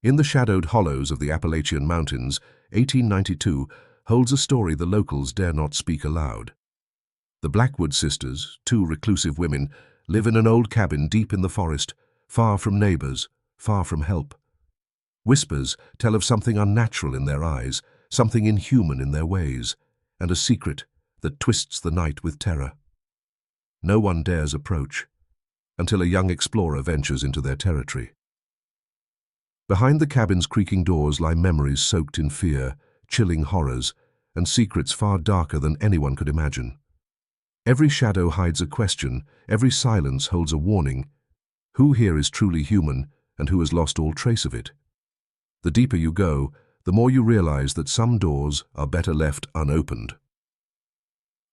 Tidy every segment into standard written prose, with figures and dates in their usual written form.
In the shadowed hollows of the Appalachian Mountains, 1892 holds a story the locals dare not speak aloud. The Blackwood sisters, two reclusive women, live in an old cabin deep in the forest, far from neighbors, far from help. Whispers tell of something unnatural in their eyes, something inhuman in their ways, and a secret that twists the night with terror. No one dares approach, until a young explorer ventures into their territory. Behind the cabin's creaking doors lie memories soaked in fear, chilling horrors, and secrets far darker than anyone could imagine. Every shadow hides a question, every silence holds a warning. Who here is truly human, and who has lost all trace of it? The deeper you go, the more you realize that some doors are better left unopened.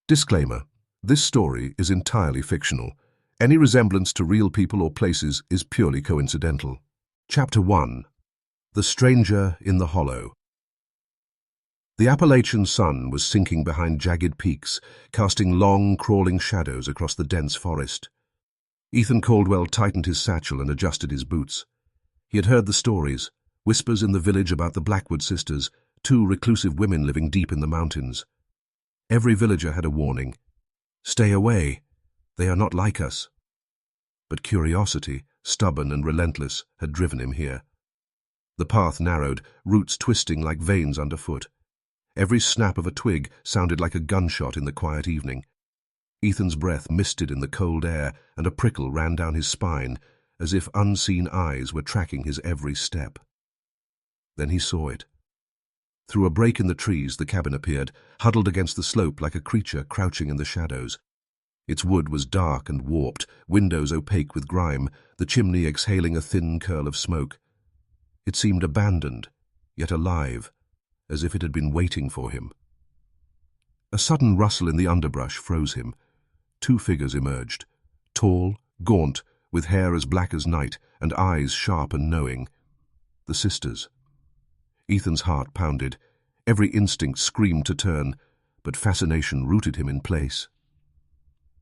Disclaimer: this story is entirely fictional. Any resemblance to real people or places is purely coincidental. Chapter 1. The Stranger in the Hollow. The Appalachian sun was sinking behind jagged peaks, casting long, crawling shadows across the dense forest. Ethan Caldwell tightened his satchel and adjusted his boots. He had heard the stories, whispers in the village about the Blackwood sisters, two reclusive women living deep in the mountains. Every villager had a warning. Stay away. They are not like us. But curiosity, stubborn and relentless, had driven him here. The path narrowed, roots twisting like veins underfoot. Every snap of a twig sounded like a gunshot in the quiet evening. Ethan's breath misted in the cold air, and a prickle ran down his spine, as if unseen eyes were tracking his every step. Then he saw it. Through a break in the trees, the cabin appeared, huddled against the slope like a creature crouching in the shadows. Its wood was dark and warped, windows opaque with grime, the chimney exhaling a thin curl of smoke. It seemed abandoned, yet alive, as if it had been waiting for him. A sudden rustle in the underbrush froze him. Two figures emerged, tall, gaunt, with hair as black as night and eyes sharp and knowing. The sisters. Ethan's heart pounded. Every instinct screamed to turn, but fascination rooted him in place.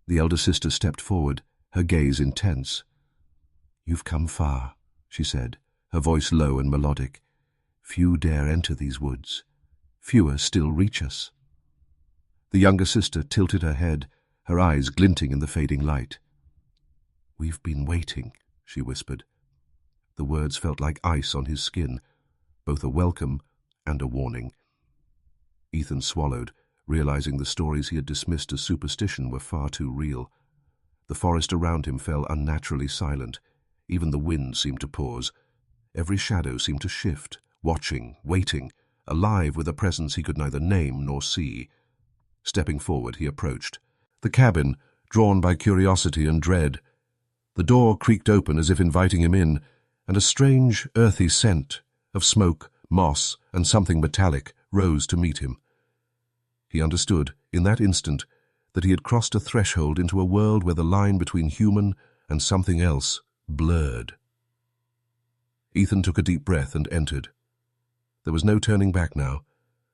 The elder sister stepped forward, her gaze intense. "You've come far," she said, her voice low and melodic. "Few dare enter these woods. Fewer still reach us." The younger sister tilted her head, her eyes glinting in the fading light. "We've been waiting," she whispered. The words felt like ice on his skin, both a welcome and a warning. Ethan swallowed, realizing the stories he had dismissed as superstition were far too real. The forest around him fell unnaturally silent. Even the wind seemed to pause. Every shadow seemed to shift, watching, waiting, alive with a presence he could neither name nor see. Stepping forward, he approached. The cabin, drawn by curiosity and dread. The door creaked open as if inviting him in, and a strange, earthy scent of smoke, moss, and something metallic rose to meet him. He understood, in that instant, that he had crossed a threshold into a world where the line between human and something else blurred. Ethan took a deep breath and entered. There was no turning back now.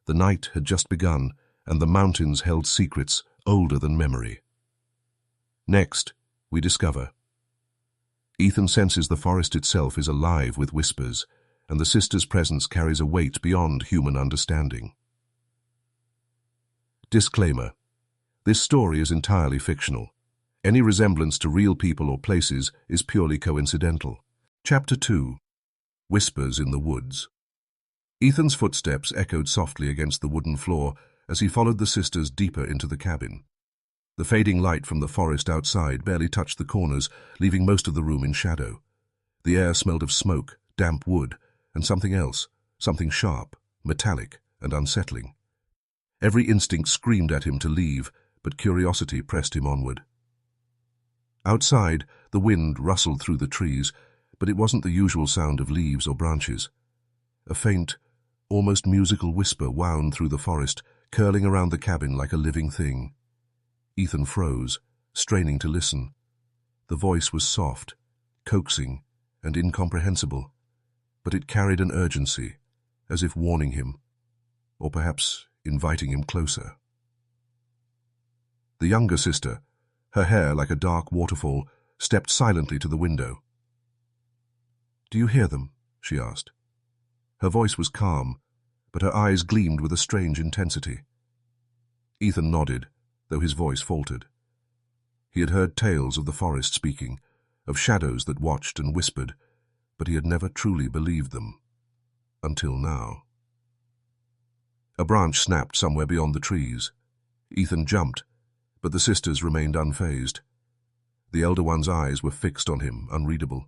The night had just begun, and the mountains held secrets older than memory. Next, we discover. Ethan senses the forest itself is alive with whispers, and the sisters' presence carries a weight beyond human understanding. Disclaimer: this story is entirely fictional. Any resemblance to real people or places is purely coincidental. Chapter 2. Whispers in the Woods. Ethan's footsteps echoed softly against the wooden floor as he followed the sisters deeper into the cabin. The fading light from the forest outside barely touched the corners, leaving most of the room in shadow. The air smelled of smoke, damp wood, and something else, something sharp, metallic, and unsettling. Every instinct screamed at him to leave, but curiosity pressed him onward. Outside, the wind rustled through the trees, but it wasn't the usual sound of leaves or branches. A faint, almost musical whisper wound through the forest, curling around the cabin like a living thing. Ethan froze, straining to listen. The voice was soft, coaxing, and incomprehensible, but it carried an urgency, as if warning him, or perhaps inviting him closer. The younger sister, her hair like a dark waterfall, stepped silently to the window. "Do you hear them?" she asked. Her voice was calm, but her eyes gleamed with a strange intensity. Ethan nodded, though his voice faltered. He had heard tales of the forest speaking, of shadows that watched and whispered, but he had never truly believed them. Until now. A branch snapped somewhere beyond the trees. Ethan jumped, but the sisters remained unfazed. The elder one's eyes were fixed on him, unreadable.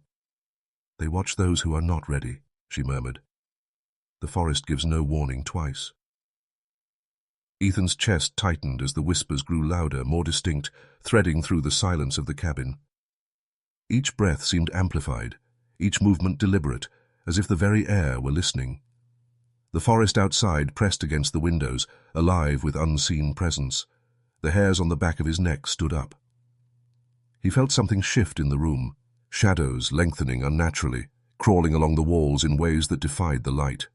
"They watch those who are not ready," she murmured. "The forest gives no warning twice." Ethan's chest tightened as the whispers grew louder, more distinct, threading through the silence of the cabin. Each breath seemed amplified, each movement deliberate, as if the very air were listening. The forest outside pressed against the windows, alive with unseen presence. The hairs on the back of his neck stood up. He felt something shift in the room, shadows lengthening unnaturally, crawling along the walls in ways that defied the light.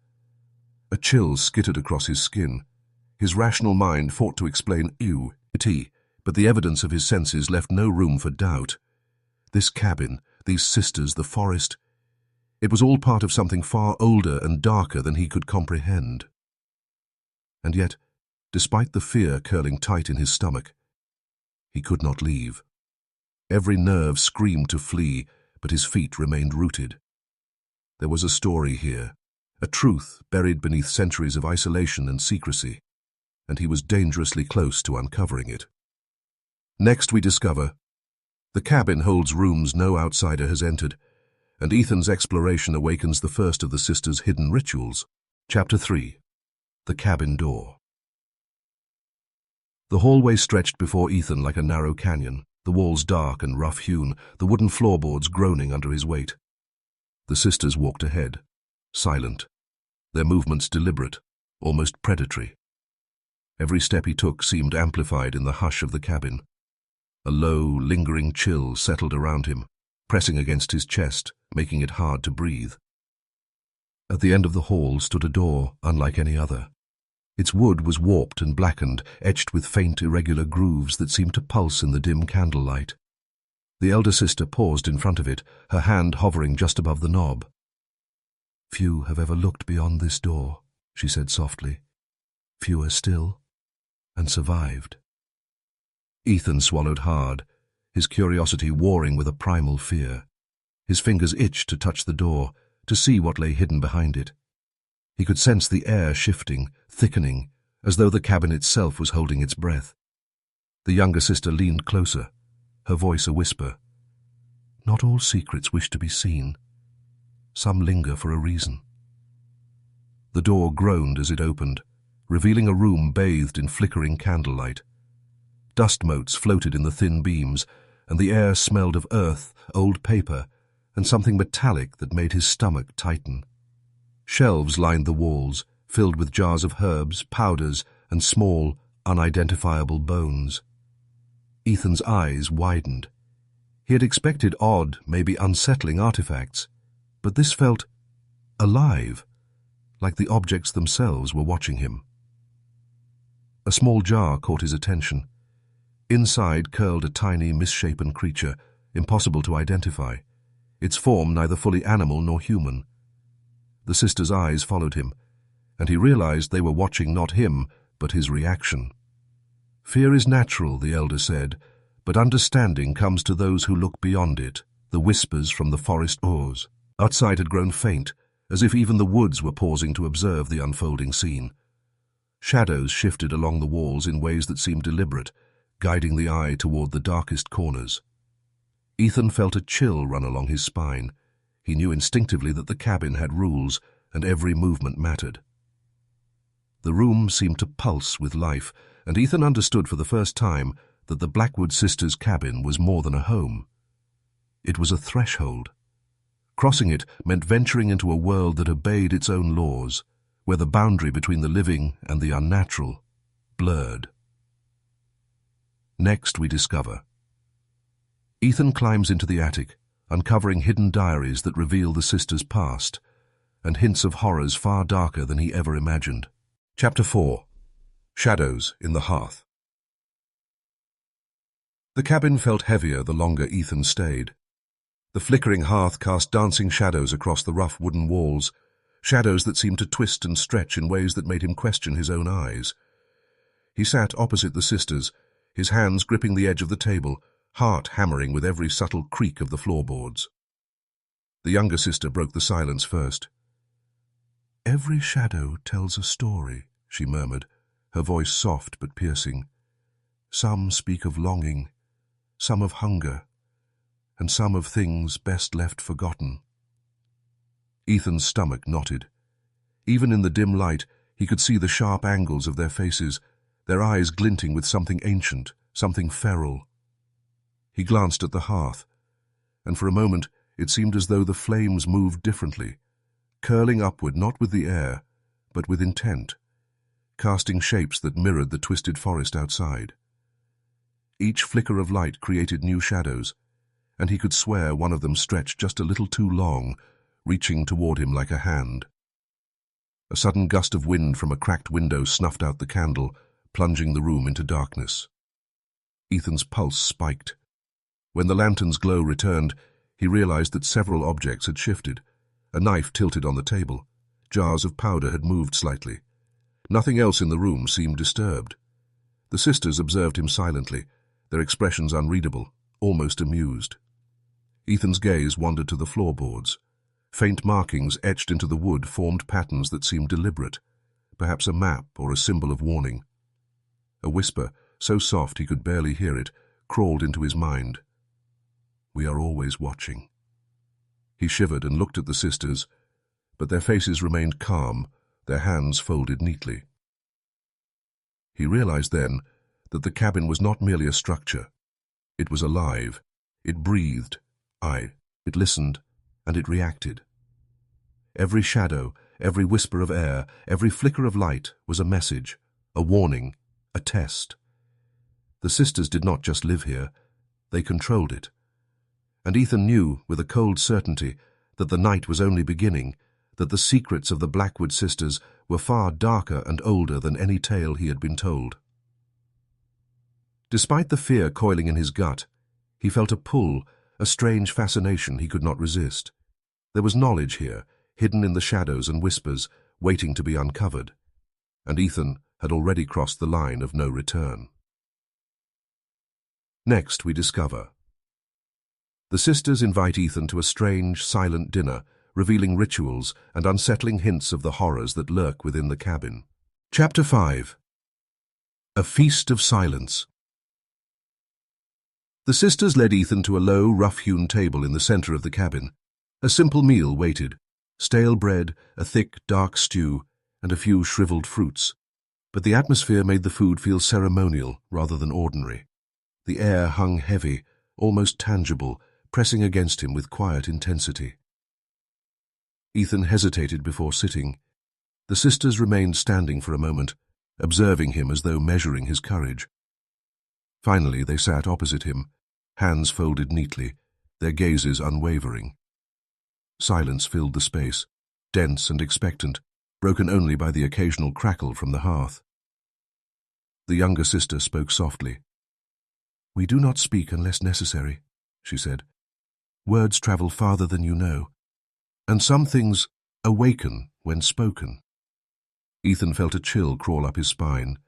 A chill skittered across his skin. His rational mind fought to explain it, but the evidence of his senses left no room for doubt. This cabin, these sisters, the forest, it was all part of something far older and darker than he could comprehend. And yet, despite the fear curling tight in his stomach, he could not leave. Every nerve screamed to flee, but his feet remained rooted. There was a story here, a truth buried beneath centuries of isolation and secrecy, and he was dangerously close to uncovering it. Next we discover, the cabin holds rooms no outsider has entered, and Ethan's exploration awakens the first of the sisters' hidden rituals. Chapter 3. The Cabin Door. The hallway stretched before Ethan like a narrow canyon, the walls dark and rough-hewn, the wooden floorboards groaning under his weight. The sisters walked ahead, silent, their movements deliberate, almost predatory. Every step he took seemed amplified in the hush of the cabin. A low, lingering chill settled around him, pressing against his chest, making it hard to breathe. At the end of the hall stood a door unlike any other. Its wood was warped and blackened, etched with faint, irregular grooves that seemed to pulse in the dim candlelight. The elder sister paused in front of it, her hand hovering just above the knob. "Few have ever looked beyond this door," she said softly. "Fewer still, and survived." Ethan swallowed hard, his curiosity warring with a primal fear. His fingers itched to touch the door, to see what lay hidden behind it. He could sense the air shifting, thickening, as though the cabin itself was holding its breath. The younger sister leaned closer, her voice a whisper. "Not all secrets wish to be seen. Some linger for a reason." The door groaned as it opened, revealing a room bathed in flickering candlelight. Dust motes floated in the thin beams, and the air smelled of earth, old paper, and something metallic that made his stomach tighten. Shelves lined the walls, filled with jars of herbs, powders, and small, unidentifiable bones. Ethan's eyes widened. He had expected odd, maybe unsettling artifacts, but this felt alive, like the objects themselves were watching him. A small jar caught his attention. Inside curled a tiny, misshapen creature, impossible to identify, its form neither fully animal nor human. The sister's eyes followed him, and he realized they were watching not him, but his reaction. "Fear is natural," the elder said, "but understanding comes to those who look beyond it." The whispers from the forest oars. Outside had grown faint, as if even the woods were pausing to observe the unfolding scene. Shadows shifted along the walls in ways that seemed deliberate, guiding the eye toward the darkest corners. Ethan felt a chill run along his spine. He knew instinctively that the cabin had rules, and every movement mattered. The room seemed to pulse with life, and Ethan understood for the first time that the Blackwood sisters' cabin was more than a home. It was a threshold. Crossing it meant venturing into a world that obeyed its own laws, where the boundary between the living and the unnatural blurred. Next we discover. Ethan climbs into the attic, uncovering hidden diaries that reveal the sisters' past, and hints of horrors far darker than he ever imagined. Chapter 4. Shadows in the Hearth. The cabin felt heavier the longer Ethan stayed. The flickering hearth cast dancing shadows across the rough wooden walls, shadows that seemed to twist and stretch in ways that made him question his own eyes. He sat opposite the sisters, his hands gripping the edge of the table, heart hammering with every subtle creak of the floorboards. The younger sister broke the silence first. "Every shadow tells a story," she murmured, her voice soft but piercing. "Some speak of longing, some of hunger, and some of things best left forgotten." Ethan's stomach knotted. Even in the dim light, he could see the sharp angles of their faces, their eyes glinting with something ancient, something feral. He glanced at the hearth, and for a moment it seemed as though the flames moved differently, curling upward not with the air, but with intent, casting shapes that mirrored the twisted forest outside. Each flicker of light created new shadows, and he could swear one of them stretched just a little too long, reaching toward him like a hand. A sudden gust of wind from a cracked window snuffed out the candle, plunging the room into darkness. Ethan's pulse spiked. When the lantern's glow returned, he realized that several objects had shifted. A knife tilted on the table. Jars of powder had moved slightly. Nothing else in the room seemed disturbed. The sisters observed him silently, their expressions unreadable, almost amused. Ethan's gaze wandered to the floorboards. Faint markings etched into the wood formed patterns that seemed deliberate, perhaps a map or a symbol of warning. A whisper, so soft he could barely hear it, crawled into his mind. "We are always watching." He shivered and looked at the sisters, but their faces remained calm, their hands folded neatly. He realized then that the cabin was not merely a structure. It was alive. It breathed. It listened, and it reacted. Every shadow, every whisper of air, every flicker of light was a message, a warning, a test. The sisters did not just live here, they controlled it. And Ethan knew, with a cold certainty, that the night was only beginning, that the secrets of the Blackwood sisters were far darker and older than any tale he had been told. Despite the fear coiling in his gut, he felt a pull, a strange fascination he could not resist. There was knowledge here, hidden in the shadows and whispers, waiting to be uncovered, and Ethan had already crossed the line of no return. Next we discover. The sisters invite Ethan to a strange, silent dinner, revealing rituals and unsettling hints of the horrors that lurk within the cabin. Chapter 5. A Feast of Silence. The sisters led Ethan to a low, rough-hewn table in the center of the cabin. A simple meal waited: stale bread, a thick, dark stew, and a few shriveled fruits. But the atmosphere made the food feel ceremonial rather than ordinary. The air hung heavy, almost tangible, pressing against him with quiet intensity. Ethan hesitated before sitting. The sisters remained standing for a moment, observing him as though measuring his courage. Finally, they sat opposite him, hands folded neatly, their gazes unwavering. Silence filled the space, dense and expectant, broken only by the occasional crackle from the hearth. The younger sister spoke softly. "We do not speak unless necessary," she said. "Words travel farther than you know, and some things awaken when spoken." Ethan felt a chill crawl up his spine.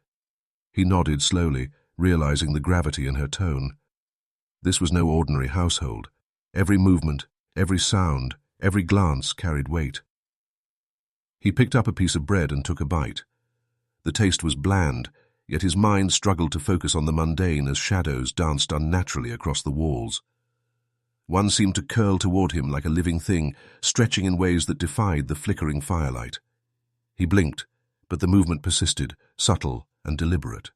He nodded slowly, realizing the gravity in her tone. This was no ordinary household. Every movement, every sound, every glance carried weight. He picked up a piece of bread and took a bite. The taste was bland, yet his mind struggled to focus on the mundane as shadows danced unnaturally across the walls. One seemed to curl toward him like a living thing, stretching in ways that defied the flickering firelight. He blinked, but the movement persisted, subtle and deliberate.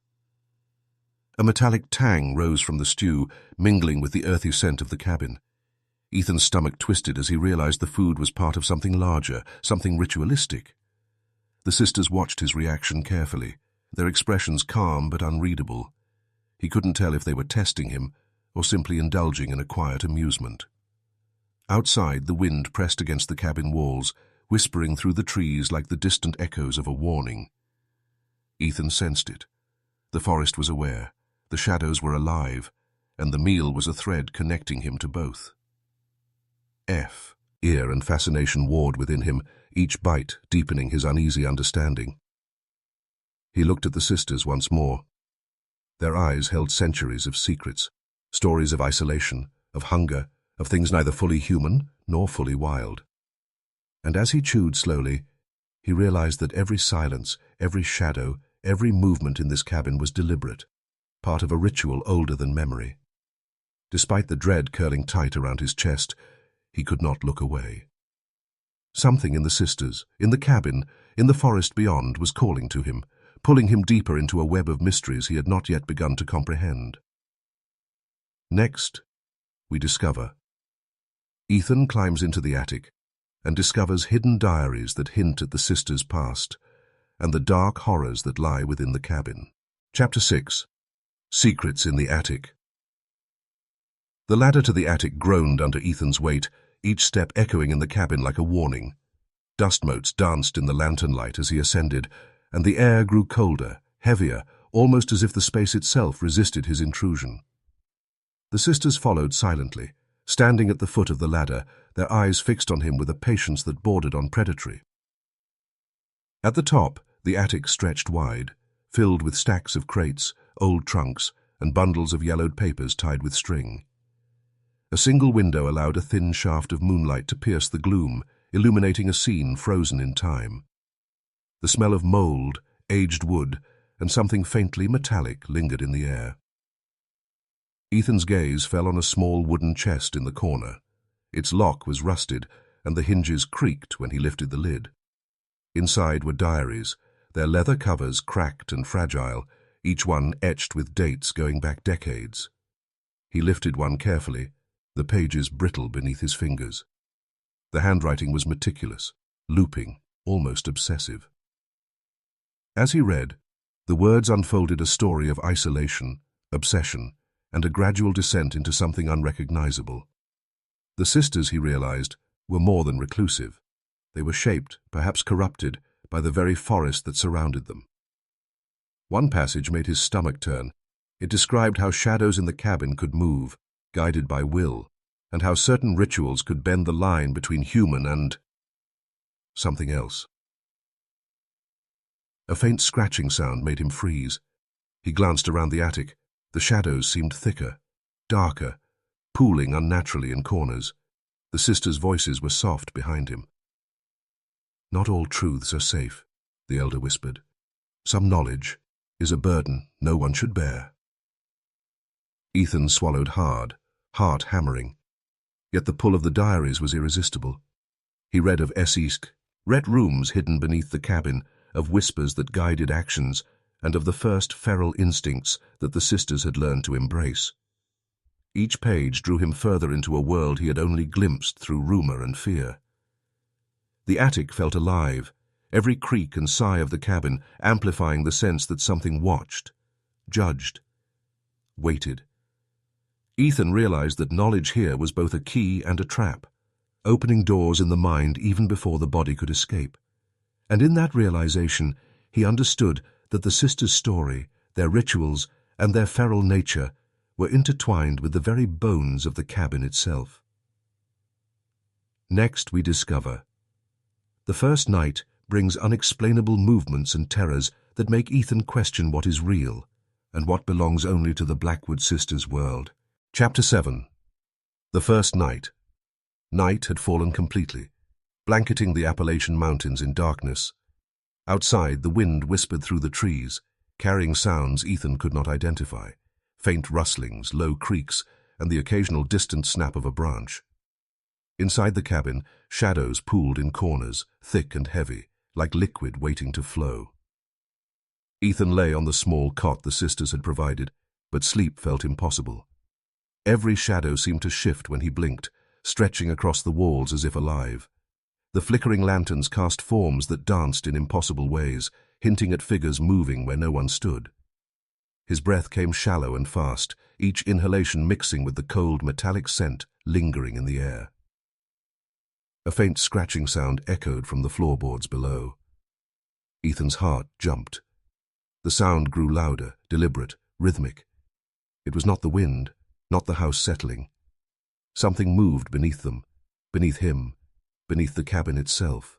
A metallic tang rose from the stew, mingling with the earthy scent of the cabin. Ethan's stomach twisted as he realized the food was part of something larger, something ritualistic. The sisters watched his reaction carefully, their expressions calm but unreadable. He couldn't tell if they were testing him or simply indulging in a quiet amusement. Outside, the wind pressed against the cabin walls, whispering through the trees like the distant echoes of a warning. Ethan sensed it. The forest was aware, the shadows were alive, and the meal was a thread connecting him to both. Ear and fascination warred within him, each bite deepening his uneasy understanding. He looked at the sisters once more. Their eyes held centuries of secrets, stories of isolation, of hunger, of things neither fully human nor fully wild. And as he chewed slowly, he realized that every silence, every shadow, every movement in this cabin was deliberate, part of a ritual older than memory. Despite the dread curling tight around his chest, he could not look away. Something in the sisters, in the cabin, in the forest beyond was calling to him, pulling him deeper into a web of mysteries he had not yet begun to comprehend. Next, we discover. Ethan climbs into the attic and discovers hidden diaries that hint at the sisters' past and the dark horrors that lie within the cabin. Chapter 6. Secrets in the Attic. The ladder to the attic groaned under Ethan's weight, each step echoing in the cabin like a warning. Dust motes danced in the lantern light as he ascended, and the air grew colder, heavier, almost as if the space itself resisted his intrusion. The sisters followed silently, standing at the foot of the ladder, their eyes fixed on him with a patience that bordered on predatory. At the top, the attic stretched wide, filled with stacks of crates, old trunks, and bundles of yellowed papers tied with string. A single window allowed a thin shaft of moonlight to pierce the gloom, illuminating a scene frozen in time. The smell of mold, aged wood, and something faintly metallic lingered in the air. Ethan's gaze fell on a small wooden chest in the corner. Its lock was rusted, and the hinges creaked when he lifted the lid. Inside were diaries, their leather covers cracked and fragile, each one etched with dates going back decades. He lifted one carefully, the pages brittle beneath his fingers. The handwriting was meticulous, looping, almost obsessive. As he read, the words unfolded a story of isolation, obsession, and a gradual descent into something unrecognizable. The sisters, he realized, were more than reclusive. They were shaped, perhaps corrupted, by the very forest that surrounded them. One passage made his stomach turn. It described how shadows in the cabin could move, guided by will, and how certain rituals could bend the line between human and something else. A faint scratching sound made him freeze. He glanced around the attic. The shadows seemed thicker, darker, pooling unnaturally in corners. The sisters' voices were soft behind him. "Not all truths are safe," the elder whispered. "Some knowledge is a burden no one should bear." Ethan swallowed hard, heart hammering. Yet the pull of the diaries was irresistible. He read of Esisk, rooms hidden beneath the cabin, of whispers that guided actions, and of the first feral instincts that the sisters had learned to embrace. Each page drew him further into a world he had only glimpsed through rumor and fear. The attic felt alive, every creak and sigh of the cabin amplifying the sense that something watched, judged, waited. Ethan realized that knowledge here was both a key and a trap, opening doors in the mind even before the body could escape. And in that realization, he understood that the sisters' story, their rituals, and their feral nature were intertwined with the very bones of the cabin itself. Next we discover. The first night brings unexplainable movements and terrors that make Ethan question what is real and what belongs only to the Blackwood sisters' world. Chapter 7. The first night. Night had fallen completely, blanketing the Appalachian Mountains in darkness. Outside, the wind whispered through the trees, carrying sounds Ethan could not identify, faint rustlings, low creaks, and the occasional distant snap of a branch. Inside the cabin, shadows pooled in corners, thick and heavy, like liquid waiting to flow. Ethan lay on the small cot the sisters had provided, but sleep felt impossible. Every shadow seemed to shift when he blinked, stretching across the walls as if alive. The flickering lanterns cast forms that danced in impossible ways, hinting at figures moving where no one stood. His breath came shallow and fast, each inhalation mixing with the cold metallic scent lingering in the air. A faint scratching sound echoed from the floorboards below. Ethan's heart jumped. The sound grew louder, deliberate, rhythmic. It was not the wind, not the house settling. Something moved beneath them, beneath him, beneath the cabin itself.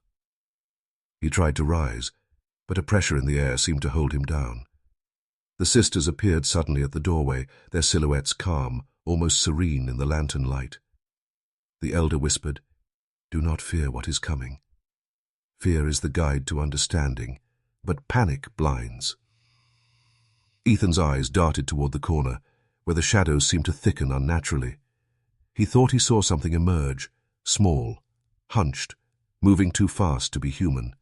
He tried to rise, but a pressure in the air seemed to hold him down. The sisters appeared suddenly at the doorway, their silhouettes calm, almost serene in the lantern light. The elder whispered, "Do not fear what is coming. Fear is the guide to understanding, but panic blinds." Ethan's eyes darted toward the corner, where the shadows seemed to thicken unnaturally. He thought he saw something emerge, small, hunched, moving too fast to be human.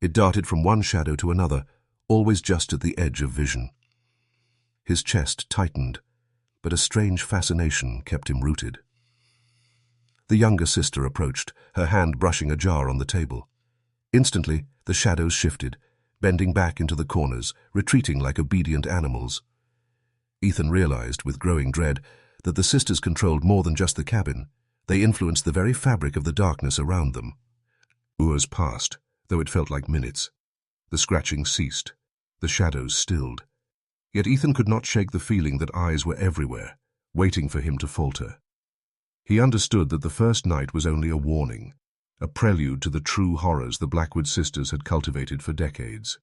It darted from one shadow to another, always just at the edge of vision. His chest tightened, but a strange fascination kept him rooted. The younger sister approached, her hand brushing a jar on the table. Instantly, the shadows shifted, bending back into the corners, retreating like obedient animals. Ethan realized, with growing dread, that the sisters controlled more than just the cabin. They influenced the very fabric of the darkness around them. Hours passed, though it felt like minutes. The scratching ceased. The shadows stilled. Yet Ethan could not shake the feeling that eyes were everywhere, waiting for him to falter. He understood that the first night was only a warning, a prelude to the true horrors the Blackwood sisters had cultivated for decades.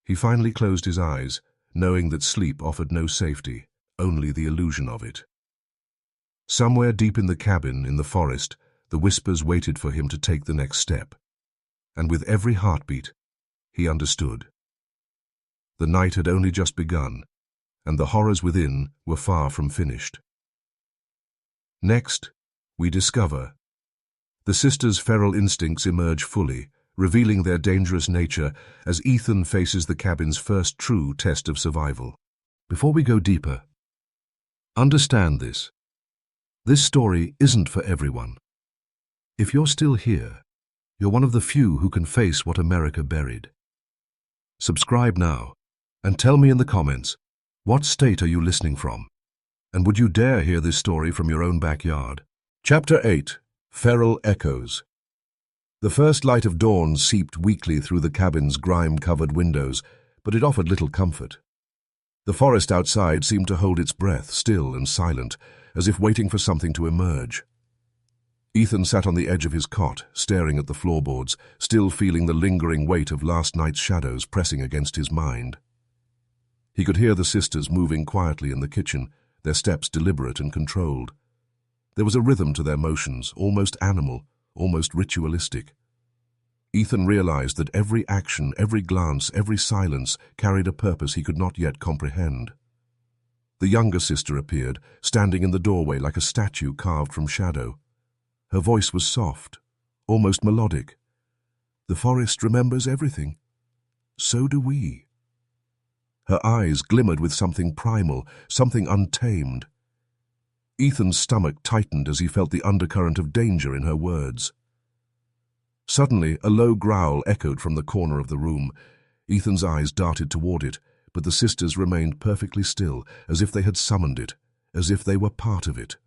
He finally closed his eyes, knowing that sleep offered no safety, only the illusion of it. Somewhere deep in the cabin, in the forest, the whispers waited for him to take the next step. And with every heartbeat, he understood. The night had only just begun, and the horrors within were far from finished. Next, we discover. The sisters' feral instincts emerge fully, revealing their dangerous nature as Ethan faces the cabin's first true test of survival. Before we go deeper, understand this. This story isn't for everyone. If you're still here, you're one of the few who can face what America buried. Subscribe now, and tell me in the comments, what state are you listening from? And would you dare hear this story from your own backyard? Chapter 8. Feral Echoes. The first light of dawn seeped weakly through the cabin's grime-covered windows, but it offered little comfort. The forest outside seemed to hold its breath, still and silent, as if waiting for something to emerge. Ethan sat on the edge of his cot, staring at the floorboards, still feeling the lingering weight of last night's shadows pressing against his mind. He could hear the sisters moving quietly in the kitchen, their steps deliberate and controlled. There was a rhythm to their motions, almost animal, almost ritualistic. Ethan realized that every action, every glance, every silence carried a purpose he could not yet comprehend. The younger sister appeared, standing in the doorway like a statue carved from shadow. Her voice was soft, almost melodic. "The forest remembers everything. So do we." Her eyes glimmered with something primal, something untamed. Ethan's stomach tightened as he felt the undercurrent of danger in her words. Suddenly, a low growl echoed from the corner of the room. Ethan's eyes darted toward it, but the sisters remained perfectly still, as if they had summoned it, as if they were part of it.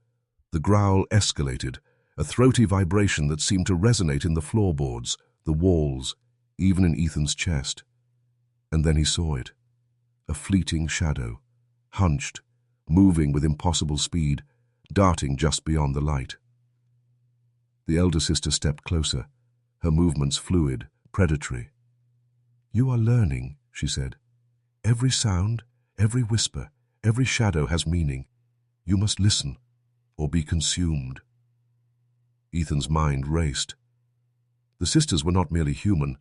The growl escalated, a throaty vibration that seemed to resonate in the floorboards, the walls, even in Ethan's chest. And then he saw it. A fleeting shadow, hunched, moving with impossible speed, darting just beyond the light. The elder sister stepped closer, her movements fluid, predatory. "You are learning," she said. "Every sound, every whisper, every shadow has meaning. You must listen, or be consumed." Ethan's mind raced. The sisters were not merely human.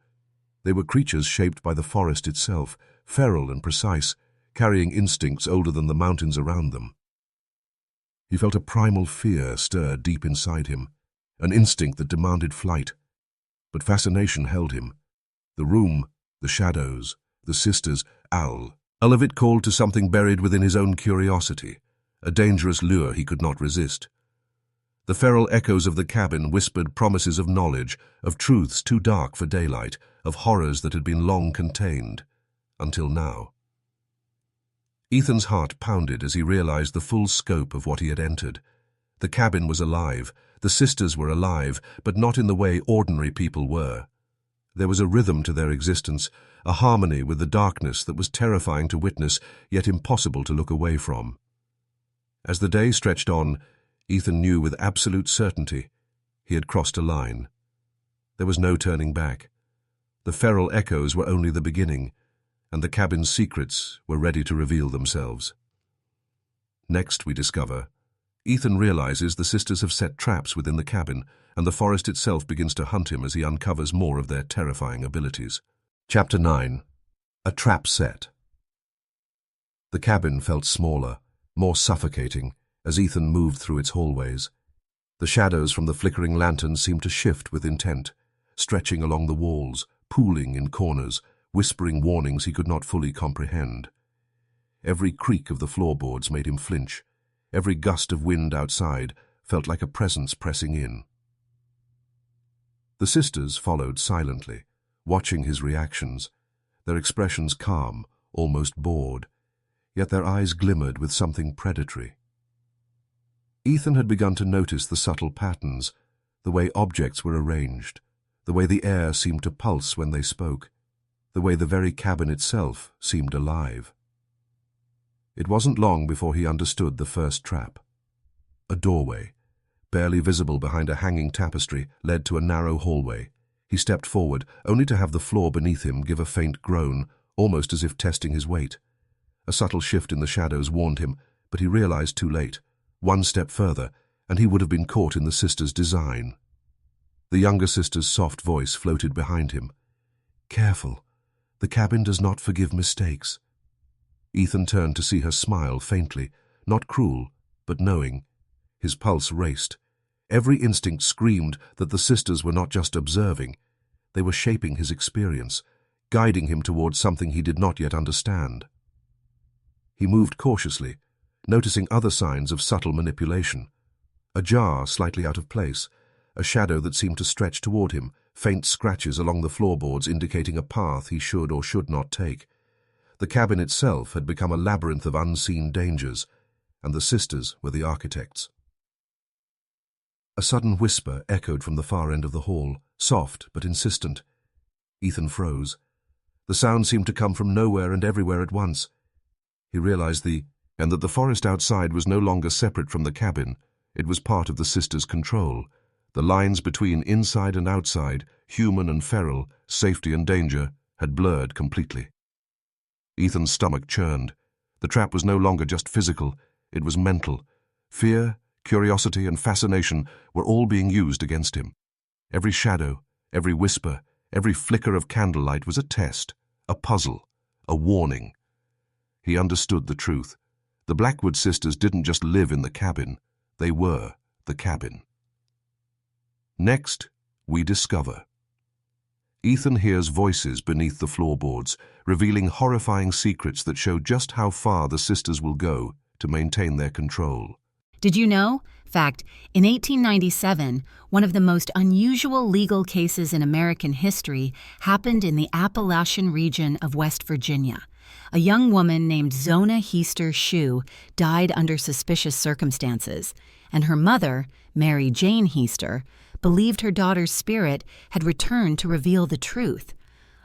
They were creatures shaped by the forest itself, feral and precise, carrying instincts older than the mountains around them. He felt a primal fear stir deep inside him, an instinct that demanded flight. But fascination held him. The room, the shadows, the sisters, all of it called to something buried within his own curiosity, a dangerous lure he could not resist. The feral echoes of the cabin whispered promises of knowledge, of truths too dark for daylight, of horrors that had been long contained, until now. Ethan's heart pounded as he realized the full scope of what he had entered. The cabin was alive, the sisters were alive, but not in the way ordinary people were. There was a rhythm to their existence, a harmony with the darkness that was terrifying to witness, yet impossible to look away from. As the day stretched on, Ethan knew with absolute certainty he had crossed a line. There was no turning back. The feral echoes were only the beginning, and the cabin's secrets were ready to reveal themselves. Next, we discover, Ethan realizes the sisters have set traps within the cabin, and the forest itself begins to hunt him as he uncovers more of their terrifying abilities. Chapter 9. A Trap Set. The cabin felt smaller, more suffocating, as Ethan moved through its hallways. The shadows from the flickering lanterns seemed to shift with intent, stretching along the walls, pooling in corners, whispering warnings he could not fully comprehend. Every creak of the floorboards made him flinch. Every gust of wind outside felt like a presence pressing in. The sisters followed silently, watching his reactions, their expressions calm, almost bored, yet their eyes glimmered with something predatory. Ethan had begun to notice the subtle patterns, the way objects were arranged, the way the air seemed to pulse when they spoke, the way the very cabin itself seemed alive. It wasn't long before he understood the first trap. A doorway, barely visible behind a hanging tapestry, led to a narrow hallway. He stepped forward, only to have the floor beneath him give a faint groan, almost as if testing his weight. A subtle shift in the shadows warned him, but he realized too late. One step further, and he would have been caught in the sisters' design. The younger sister's soft voice floated behind him. "Careful. The cabin does not forgive mistakes." Ethan turned to see her smile faintly, not cruel, but knowing. His pulse raced. Every instinct screamed that the sisters were not just observing. They were shaping his experience, guiding him towards something he did not yet understand. He moved cautiously, noticing other signs of subtle manipulation. A jar slightly out of place, a shadow that seemed to stretch toward him, faint scratches along the floorboards indicating a path he should or should not take. The cabin itself had become a labyrinth of unseen dangers, and the sisters were the architects. A sudden whisper echoed from the far end of the hall, soft but insistent. Ethan froze. The sound seemed to come from nowhere and everywhere at once. He realized that the forest outside was no longer separate from the cabin. It was part of the sisters' control. The lines between inside and outside, human and feral, safety and danger, had blurred completely. Ethan's stomach churned. The trap was no longer just physical, it was mental. Fear, curiosity, and fascination were all being used against him. Every shadow, every whisper, every flicker of candlelight was a test, a puzzle, a warning. He understood the truth. The Blackwood sisters didn't just live in the cabin, they were the cabin. Next, we discover. Ethan hears voices beneath the floorboards, revealing horrifying secrets that show just how far the sisters will go to maintain their control. Did you know? Fact, in 1897, one of the most unusual legal cases in American history happened in the Appalachian region of West Virginia. A young woman named Zona Heaster Shue died under suspicious circumstances, and her mother, Mary Jane Heaster, believed her daughter's spirit had returned to reveal the truth.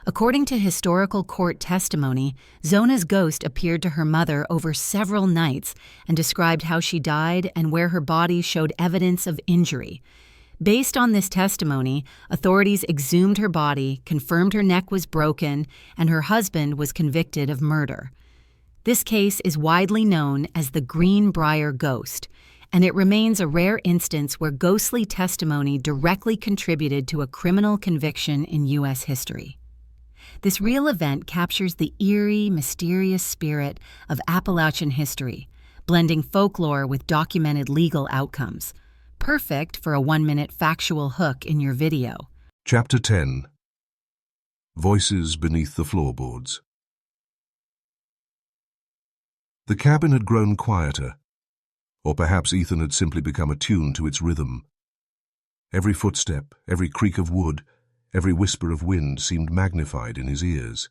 According to historical court testimony, Zona's ghost appeared to her mother over several nights and described how she died and where her body showed evidence of injury. Based on this testimony, authorities exhumed her body, confirmed her neck was broken, and her husband was convicted of murder. This case is widely known as the Greenbrier Ghost, and it remains a rare instance where ghostly testimony directly contributed to a criminal conviction in U.S. history. This real event captures the eerie, mysterious spirit of Appalachian history, blending folklore with documented legal outcomes. Perfect for a 1-minute factual hook in your video. Chapter 10. Voices Beneath the Floorboards. The cabin had grown quieter, or perhaps Ethan had simply become attuned to its rhythm. Every footstep, every creak of wood, every whisper of wind seemed magnified in his ears.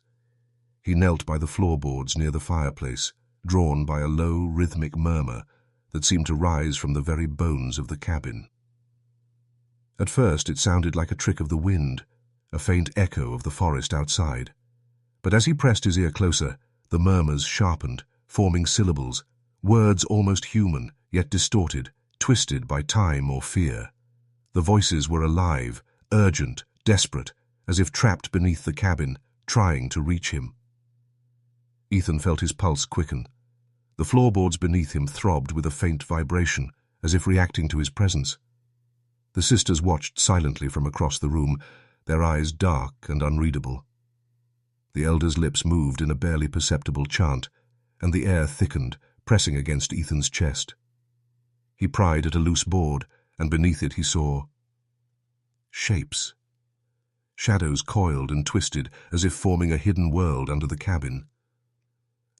He knelt by the floorboards near the fireplace, drawn by a low, rhythmic murmur that seemed to rise from the very bones of the cabin. At first it sounded like a trick of the wind, a faint echo of the forest outside. But as he pressed his ear closer, the murmurs sharpened, forming syllables, words almost human, yet distorted, twisted by time or fear. The voices were alive, urgent, desperate, as if trapped beneath the cabin, trying to reach him. Ethan felt his pulse quicken. The floorboards beneath him throbbed with a faint vibration, as if reacting to his presence. The sisters watched silently from across the room, their eyes dark and unreadable. The elder's lips moved in a barely perceptible chant, and the air thickened, pressing against Ethan's chest. He pried at a loose board, and beneath it he saw shapes. Shadows coiled and twisted, as if forming a hidden world under the cabin.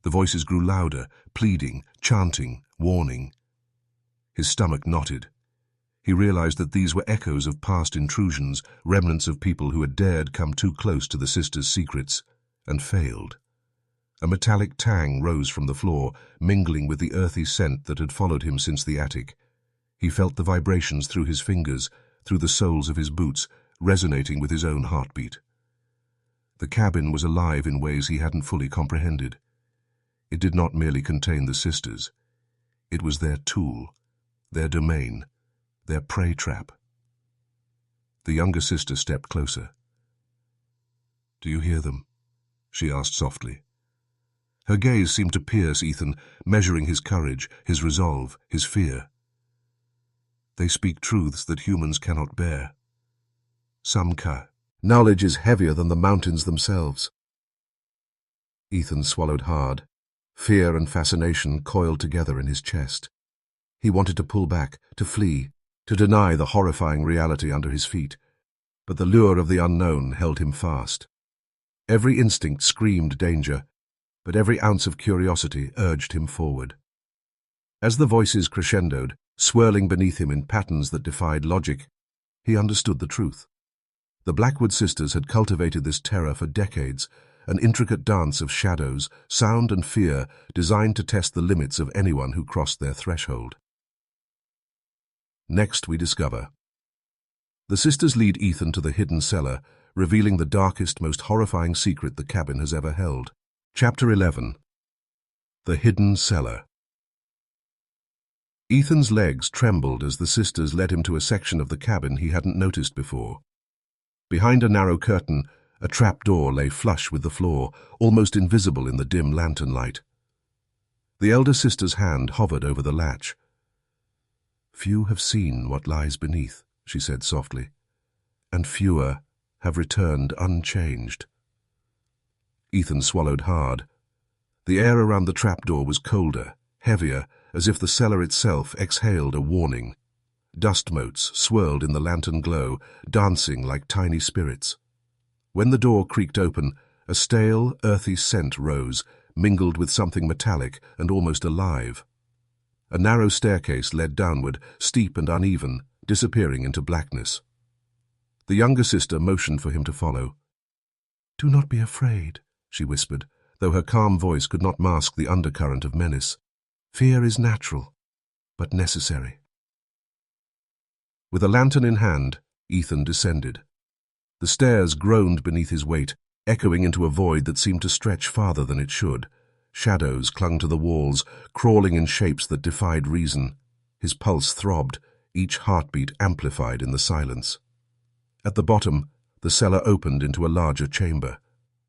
The voices grew louder, pleading, chanting, warning. His stomach knotted. He realized that these were echoes of past intrusions, remnants of people who had dared come too close to the sisters' secrets, and failed. A metallic tang rose from the floor, mingling with the earthy scent that had followed him since the attic. He felt the vibrations through his fingers, through the soles of his boots, resonating with his own heartbeat. The cabin was alive in ways he hadn't fully comprehended. It did not merely contain the sisters. It was their tool, their domain, their prey trap. The younger sister stepped closer. "Do you hear them?" she asked softly. Her gaze seemed to pierce Ethan, measuring his courage, his resolve, his fear. "They speak truths that humans cannot bear. Knowledge is heavier than the mountains themselves." Ethan swallowed hard. Fear and fascination coiled together in his chest. He wanted to pull back, to flee, to deny the horrifying reality under his feet, but the lure of the unknown held him fast. Every instinct screamed danger, but every ounce of curiosity urged him forward. As the voices crescendoed, swirling beneath him in patterns that defied logic, he understood the truth. The Blackwood sisters had cultivated this terror for decades, an intricate dance of shadows, sound and fear designed to test the limits of anyone who crossed their threshold. Next we discover. The sisters lead Ethan to the hidden cellar, revealing the darkest, most horrifying secret the cabin has ever held. Chapter 11. The Hidden Cellar. Ethan's legs trembled as the sisters led him to a section of the cabin he hadn't noticed before. Behind a narrow curtain, a trap-door lay flush with the floor, almost invisible in the dim lantern light. The elder sister's hand hovered over the latch. "Few have seen what lies beneath," she said softly, "and fewer have returned unchanged." Ethan swallowed hard. The air around the trapdoor was colder, heavier, as if the cellar itself exhaled a warning. Dust motes swirled in the lantern glow, dancing like tiny spirits. When the door creaked open, a stale, earthy scent rose, mingled with something metallic and almost alive. A narrow staircase led downward, steep and uneven, disappearing into blackness. The younger sister motioned for him to follow. "Do not be afraid," she whispered, though her calm voice could not mask the undercurrent of menace. "Fear is natural, but necessary." With a lantern in hand, Ethan descended. The stairs groaned beneath his weight, echoing into a void that seemed to stretch farther than it should. Shadows clung to the walls, crawling in shapes that defied reason. His pulse throbbed, each heartbeat amplified in the silence. At the bottom, the cellar opened into a larger chamber.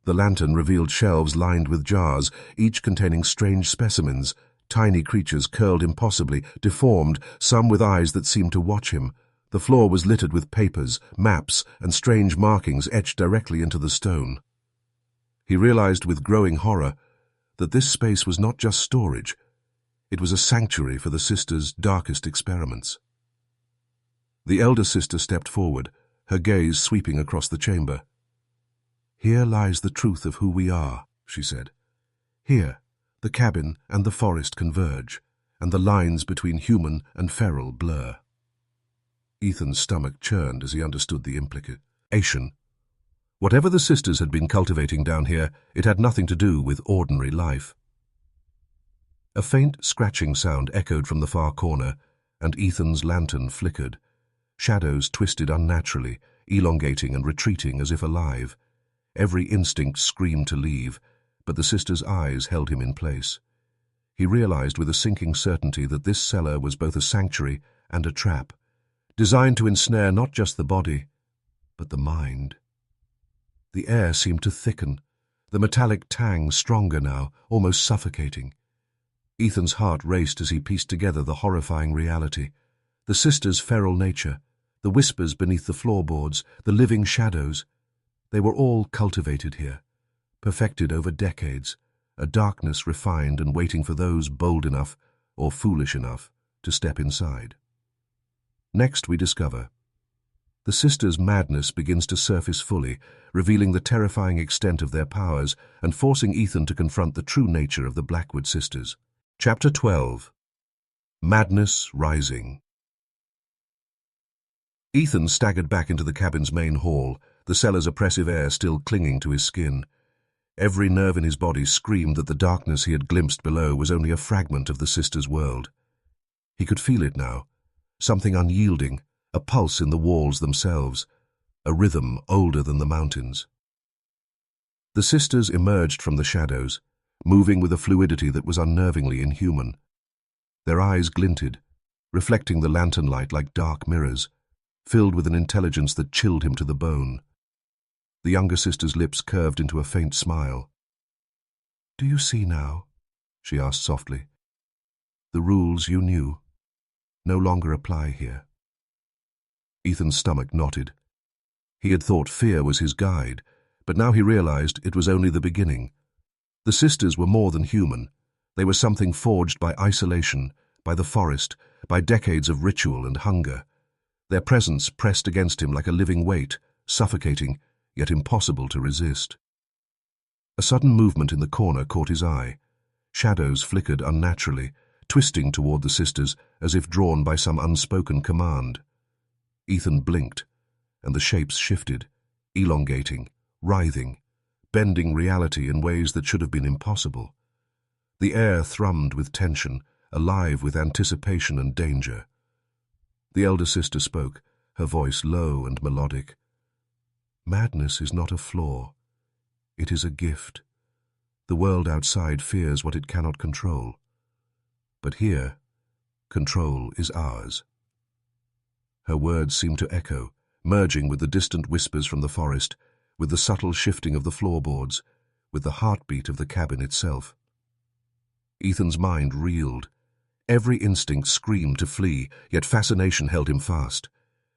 The lantern revealed shelves lined with jars, each containing strange specimens, tiny creatures curled impossibly, deformed, some with eyes that seemed to watch him. The floor was littered with papers, maps, and strange markings etched directly into the stone. He realized with growing horror that this space was not just storage. It was a sanctuary for the sisters' darkest experiments. The elder sister stepped forward, her gaze sweeping across the chamber. "Here lies the truth of who we are," she said. "Here, the cabin and the forest converge, and the lines between human and feral blur." Ethan's stomach churned as he understood the implication. Whatever the sisters had been cultivating down here, it had nothing to do with ordinary life. A faint scratching sound echoed from the far corner, and Ethan's lantern flickered. Shadows twisted unnaturally, elongating and retreating as if alive. Every instinct screamed to leave, but the sisters' eyes held him in place. He realized with a sinking certainty that this cellar was both a sanctuary and a trap, designed to ensnare not just the body, But the mind. The air seemed to thicken, the metallic tang stronger now, almost suffocating. Ethan's heart raced as he pieced together the horrifying reality. The sisters' feral nature, the whispers beneath the floorboards, the living shadows. They were all cultivated here, perfected over decades, a darkness refined and waiting for those bold enough or foolish enough to step inside. Next we discover the sisters' madness begins to surface fully, revealing the terrifying extent of their powers and forcing Ethan to confront the true nature of the Blackwood sisters. Chapter 12. Madness Rising. Ethan staggered back into the cabin's main hall, the cellar's oppressive air still clinging to his skin. Every nerve in his body screamed that the darkness he had glimpsed below was only a fragment of the sisters' world. He could feel it now, something unyielding, a pulse in the walls themselves, a rhythm older than the mountains. The sisters emerged from the shadows, moving with a fluidity that was unnervingly inhuman. Their eyes glinted, reflecting the lantern light like dark mirrors, filled with an intelligence that chilled him to the bone. The younger sister's lips curved into a faint smile. "Do you see now?" she asked softly. "The rules you knew no longer apply here." Ethan's stomach knotted. He had thought fear was his guide, but now he realized it was only the beginning. The sisters were more than human. They were something forged by isolation, by the forest, by decades of ritual and hunger. Their presence pressed against him like a living weight, suffocating, yet impossible to resist. A sudden movement in the corner caught his eye. Shadows flickered unnaturally, twisting toward the sisters as if drawn by some unspoken command. Ethan blinked, and the shapes shifted, elongating, writhing, bending reality in ways that should have been impossible. The air thrummed with tension, alive with anticipation and danger. The elder sister spoke, her voice low and melodic. "Madness is not a flaw. It is a gift. The world outside fears what it cannot control. But here, control is ours." Her words seemed to echo, merging with the distant whispers from the forest, with the subtle shifting of the floorboards, with the heartbeat of the cabin itself. Ethan's mind reeled. Every instinct screamed to flee, yet fascination held him fast.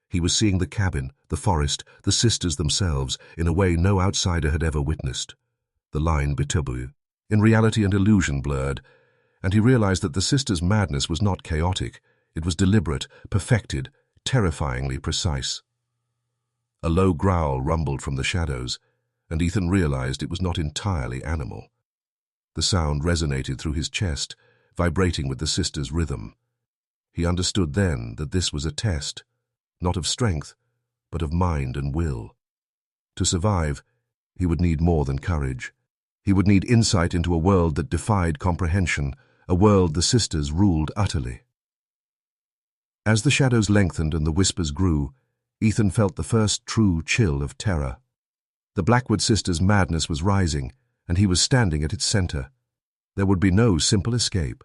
He was seeing the cabin, the forest, the sisters themselves, in a way no outsider had ever witnessed. The line between, in reality and illusion blurred, and he realized that the sisters' madness was not chaotic. It was deliberate, perfected, terrifyingly precise. A low growl rumbled from the shadows, and Ethan realized it was not entirely animal. The sound resonated through his chest, vibrating with the sisters' rhythm. He understood then that this was a test, not of strength, but of mind and will. To survive, he would need more than courage. He would need insight into a world that defied comprehension, a world the sisters ruled utterly. As the shadows lengthened and the whispers grew, Ethan felt the first true chill of terror. The Blackwood sisters' madness was rising, and he was standing at its center. There would be no simple escape,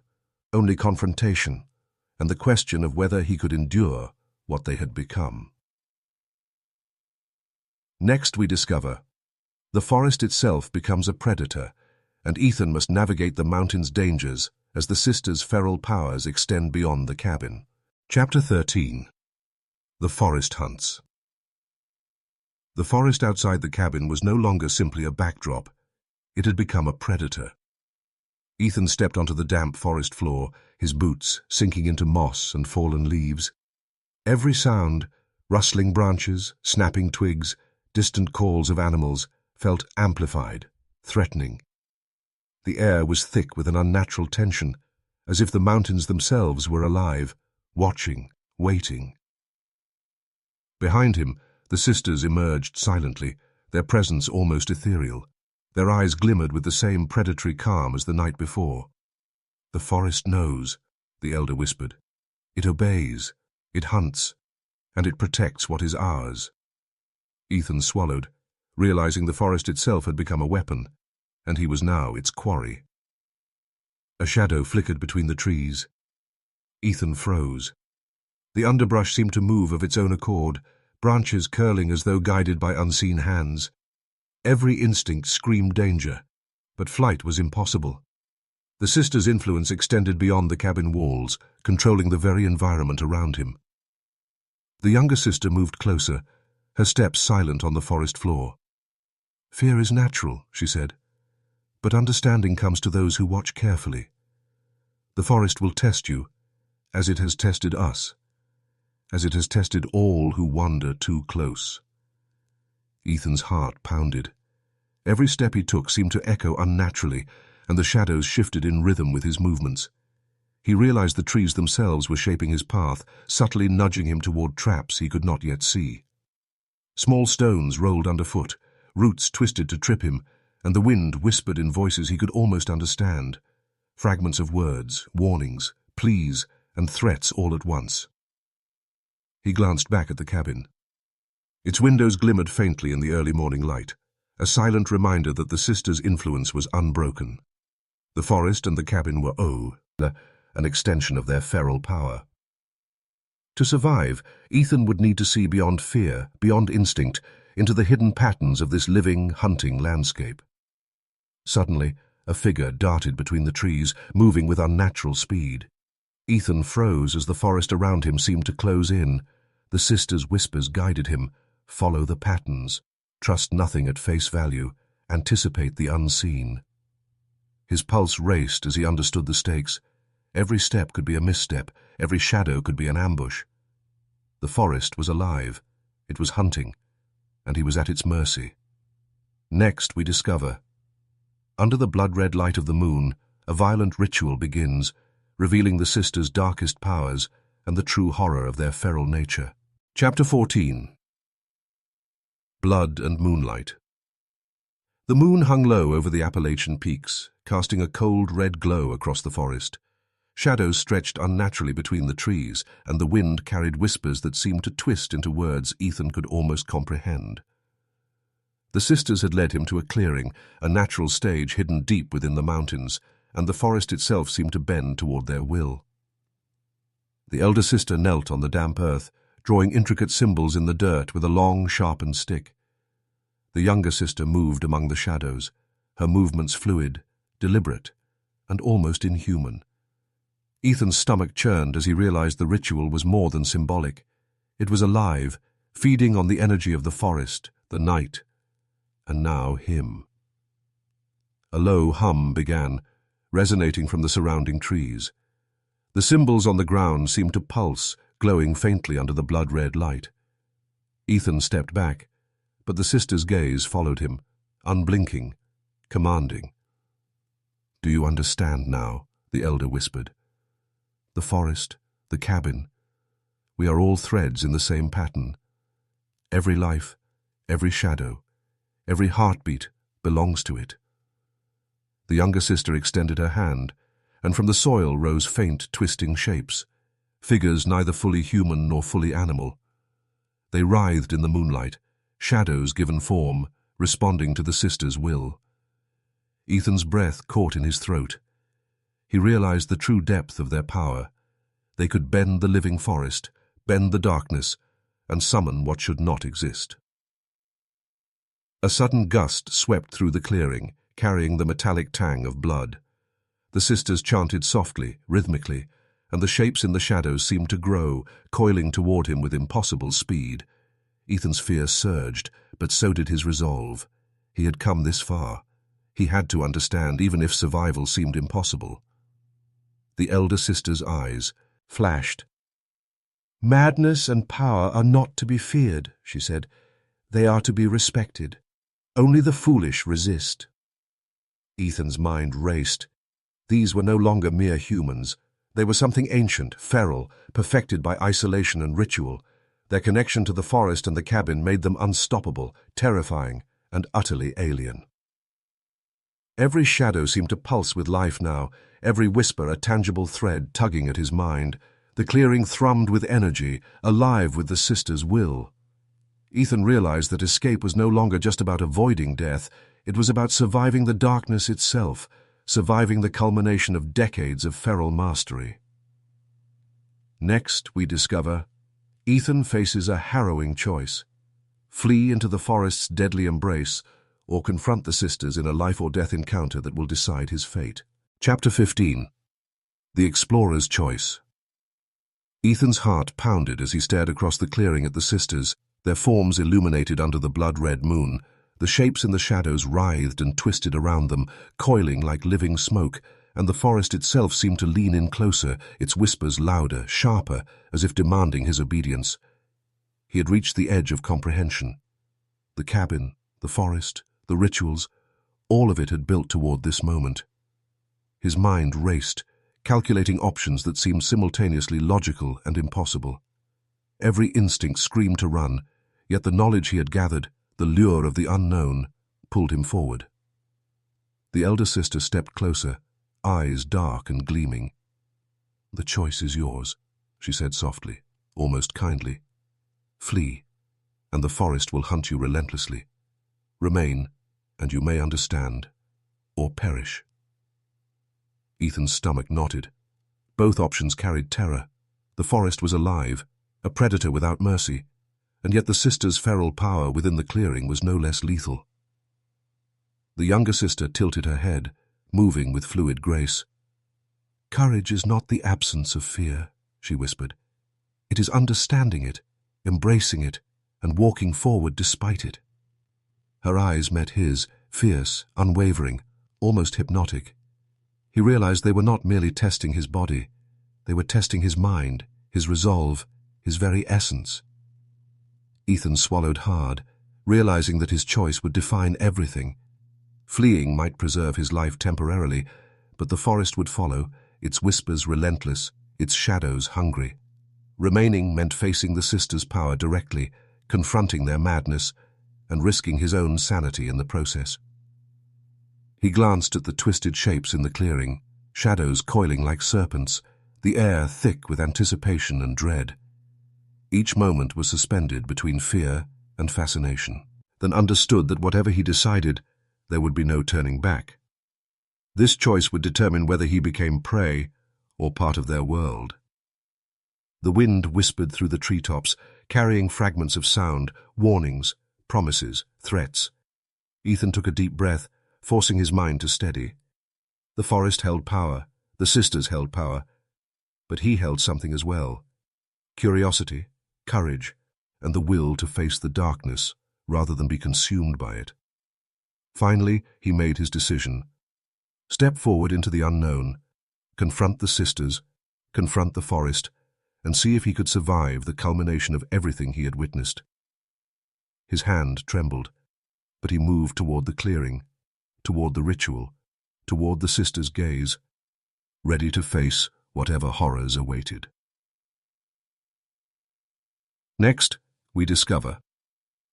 only confrontation, and the question of whether he could endure what they had become. Next we discover the forest itself becomes a predator, and Ethan must navigate the mountain's dangers as the sisters' feral powers extend beyond the cabin. Chapter 13. The Forest Hunts. The forest outside the cabin was no longer simply a backdrop. It had become a predator. Ethan stepped onto the damp forest floor, his boots sinking into moss and fallen leaves. Every sound, rustling branches, snapping twigs, distant calls of animals, felt amplified, threatening. The air was thick with an unnatural tension, as if the mountains themselves were alive, watching, waiting. Behind him, the sisters emerged silently, their presence almost ethereal. Their eyes glimmered with the same predatory calm as the night before. "The forest knows," the elder whispered. "It obeys, it hunts, and it protects what is ours." Ethan swallowed, realizing the forest itself had become a weapon, and he was now its quarry. A shadow flickered between the trees. Ethan froze. The underbrush seemed to move of its own accord, branches curling as though guided by unseen hands. Every instinct screamed danger, but flight was impossible. The sister's influence extended beyond the cabin walls, controlling the very environment around him. The younger sister moved closer, her steps silent on the forest floor. "Fear is natural," she said, "but understanding comes to those who watch carefully. The forest will test you, as it has tested us, as it has tested all who wander too close." Ethan's heart pounded. Every step he took seemed to echo unnaturally, and the shadows shifted in rhythm with his movements. He realized the trees themselves were shaping his path, subtly nudging him toward traps he could not yet see. Small stones rolled underfoot, roots twisted to trip him, and the wind whispered in voices he could almost understand. Fragments of words, warnings, pleas, and threats all at once. He glanced back at the cabin. Its windows glimmered faintly in the early morning light, a silent reminder that the sister's influence was unbroken. The forest and the cabin were an extension of their feral power. To survive, Ethan would need to see beyond fear, beyond instinct, into the hidden patterns of this living, hunting landscape. Suddenly, a figure darted between the trees, moving with unnatural speed. Ethan froze as the forest around him seemed to close in. The sister's whispers guided him. Follow the patterns. Trust nothing at face value. Anticipate the unseen. His pulse raced as he understood the stakes. Every step could be a misstep. Every shadow could be an ambush. The forest was alive. It was hunting, and he was at its mercy. Next, we discover, under the blood-red light of the moon, a violent ritual begins, revealing the sisters' darkest powers and the true horror of their feral nature. Chapter 14. Blood and Moonlight. The moon hung low over the Appalachian peaks, casting a cold red glow across the forest. Shadows stretched unnaturally between the trees, and the wind carried whispers that seemed to twist into words Ethan could almost comprehend. The sisters had led him to a clearing, a natural stage hidden deep within the mountains, and the forest itself seemed to bend toward their will. The elder sister knelt on the damp earth, drawing intricate symbols in the dirt with a long, sharpened stick. The younger sister moved among the shadows, her movements fluid, deliberate, and almost inhuman. Ethan's stomach churned as he realized the ritual was more than symbolic. It was alive, feeding on the energy of the forest, the night, and now him. A low hum began, resonating from the surrounding trees. The symbols on the ground seemed to pulse, glowing faintly under the blood-red light. Ethan stepped back, but the sister's gaze followed him, unblinking, commanding. "Do you understand now?" the elder whispered. "The forest, the cabin, we are all threads in the same pattern. Every life, every shadow, every heartbeat belongs to it." The younger sister extended her hand, and from the soil rose faint, twisting shapes, figures neither fully human nor fully animal. They writhed in the moonlight, shadows given form, responding to the sister's will. Ethan's breath caught in his throat. He realized the true depth of their power. They could bend the living forest, bend the darkness, and summon what should not exist. A sudden gust swept through the clearing, carrying the metallic tang of blood. The sisters chanted softly, rhythmically, and the shapes in the shadows seemed to grow, coiling toward him with impossible speed. Ethan's fear surged, but so did his resolve. He had come this far. He had to understand, even if survival seemed impossible. The elder sister's eyes flashed. "Madness and power are not to be feared," she said. "They are to be respected. Only the foolish resist." Ethan's mind raced. These were no longer mere humans. They were something ancient, feral, perfected by isolation and ritual. Their connection to the forest and the cabin made them unstoppable, terrifying, and utterly alien. Every shadow seemed to pulse with life now, every whisper a tangible thread tugging at his mind. The clearing thrummed with energy, alive with the sister's will. Ethan realized that escape was no longer just about avoiding death. It was about surviving the darkness itself, surviving the culmination of decades of feral mastery. Next, we discover Ethan faces a harrowing choice: flee into the forest's deadly embrace, or confront the sisters in a life-or-death encounter that will decide his fate. Chapter 15. The Explorer's Choice. Ethan's heart pounded as he stared across the clearing at the sisters, their forms illuminated under the blood-red moon. The shapes in the shadows writhed and twisted around them, coiling like living smoke, and the forest itself seemed to lean in closer, its whispers louder, sharper, as if demanding his obedience. He had reached the edge of comprehension. The cabin, the forest, the rituals, all of it had built toward this moment. His mind raced, calculating options that seemed simultaneously logical and impossible. Every instinct screamed to run, yet the knowledge he had gathered, the lure of the unknown, pulled him forward. The elder sister stepped closer, eyes dark and gleaming. "The choice is yours," she said softly, almost kindly. "Flee, and the forest will hunt you relentlessly. Remain, and you may understand, or perish." Ethan's stomach knotted. Both options carried terror. The forest was alive, a predator without mercy, and yet the sisters' feral power within the clearing was no less lethal. The younger sister tilted her head, moving with fluid grace. "Courage is not the absence of fear," she whispered. "It is understanding it, embracing it, and walking forward despite it." Her eyes met his, fierce, unwavering, almost hypnotic. He realized they were not merely testing his body. They were testing his mind, his resolve, his very essence. Ethan swallowed hard, realizing that his choice would define everything. Fleeing might preserve his life temporarily, but the forest would follow, its whispers relentless, its shadows hungry. Remaining meant facing the sisters' power directly, confronting their madness, and risking his own sanity in the process. He glanced at the twisted shapes in the clearing, shadows coiling like serpents, the air thick with anticipation and dread. Each moment was suspended between fear and fascination, then understood that whatever he decided, there would be no turning back. This choice would determine whether he became prey or part of their world. The wind whispered through the treetops, carrying fragments of sound, warnings, promises, threats. Ethan took a deep breath, forcing his mind to steady. The forest held power, the sisters held power, but he held something as well: curiosity, courage, and the will to face the darkness rather than be consumed by it. Finally, he made his decision. Step forward into the unknown, confront the sisters, confront the forest, and see if he could survive the culmination of everything he had witnessed. His hand trembled, but he moved toward the clearing, toward the ritual, toward the sisters' gaze, ready to face whatever horrors awaited. Next, we discover.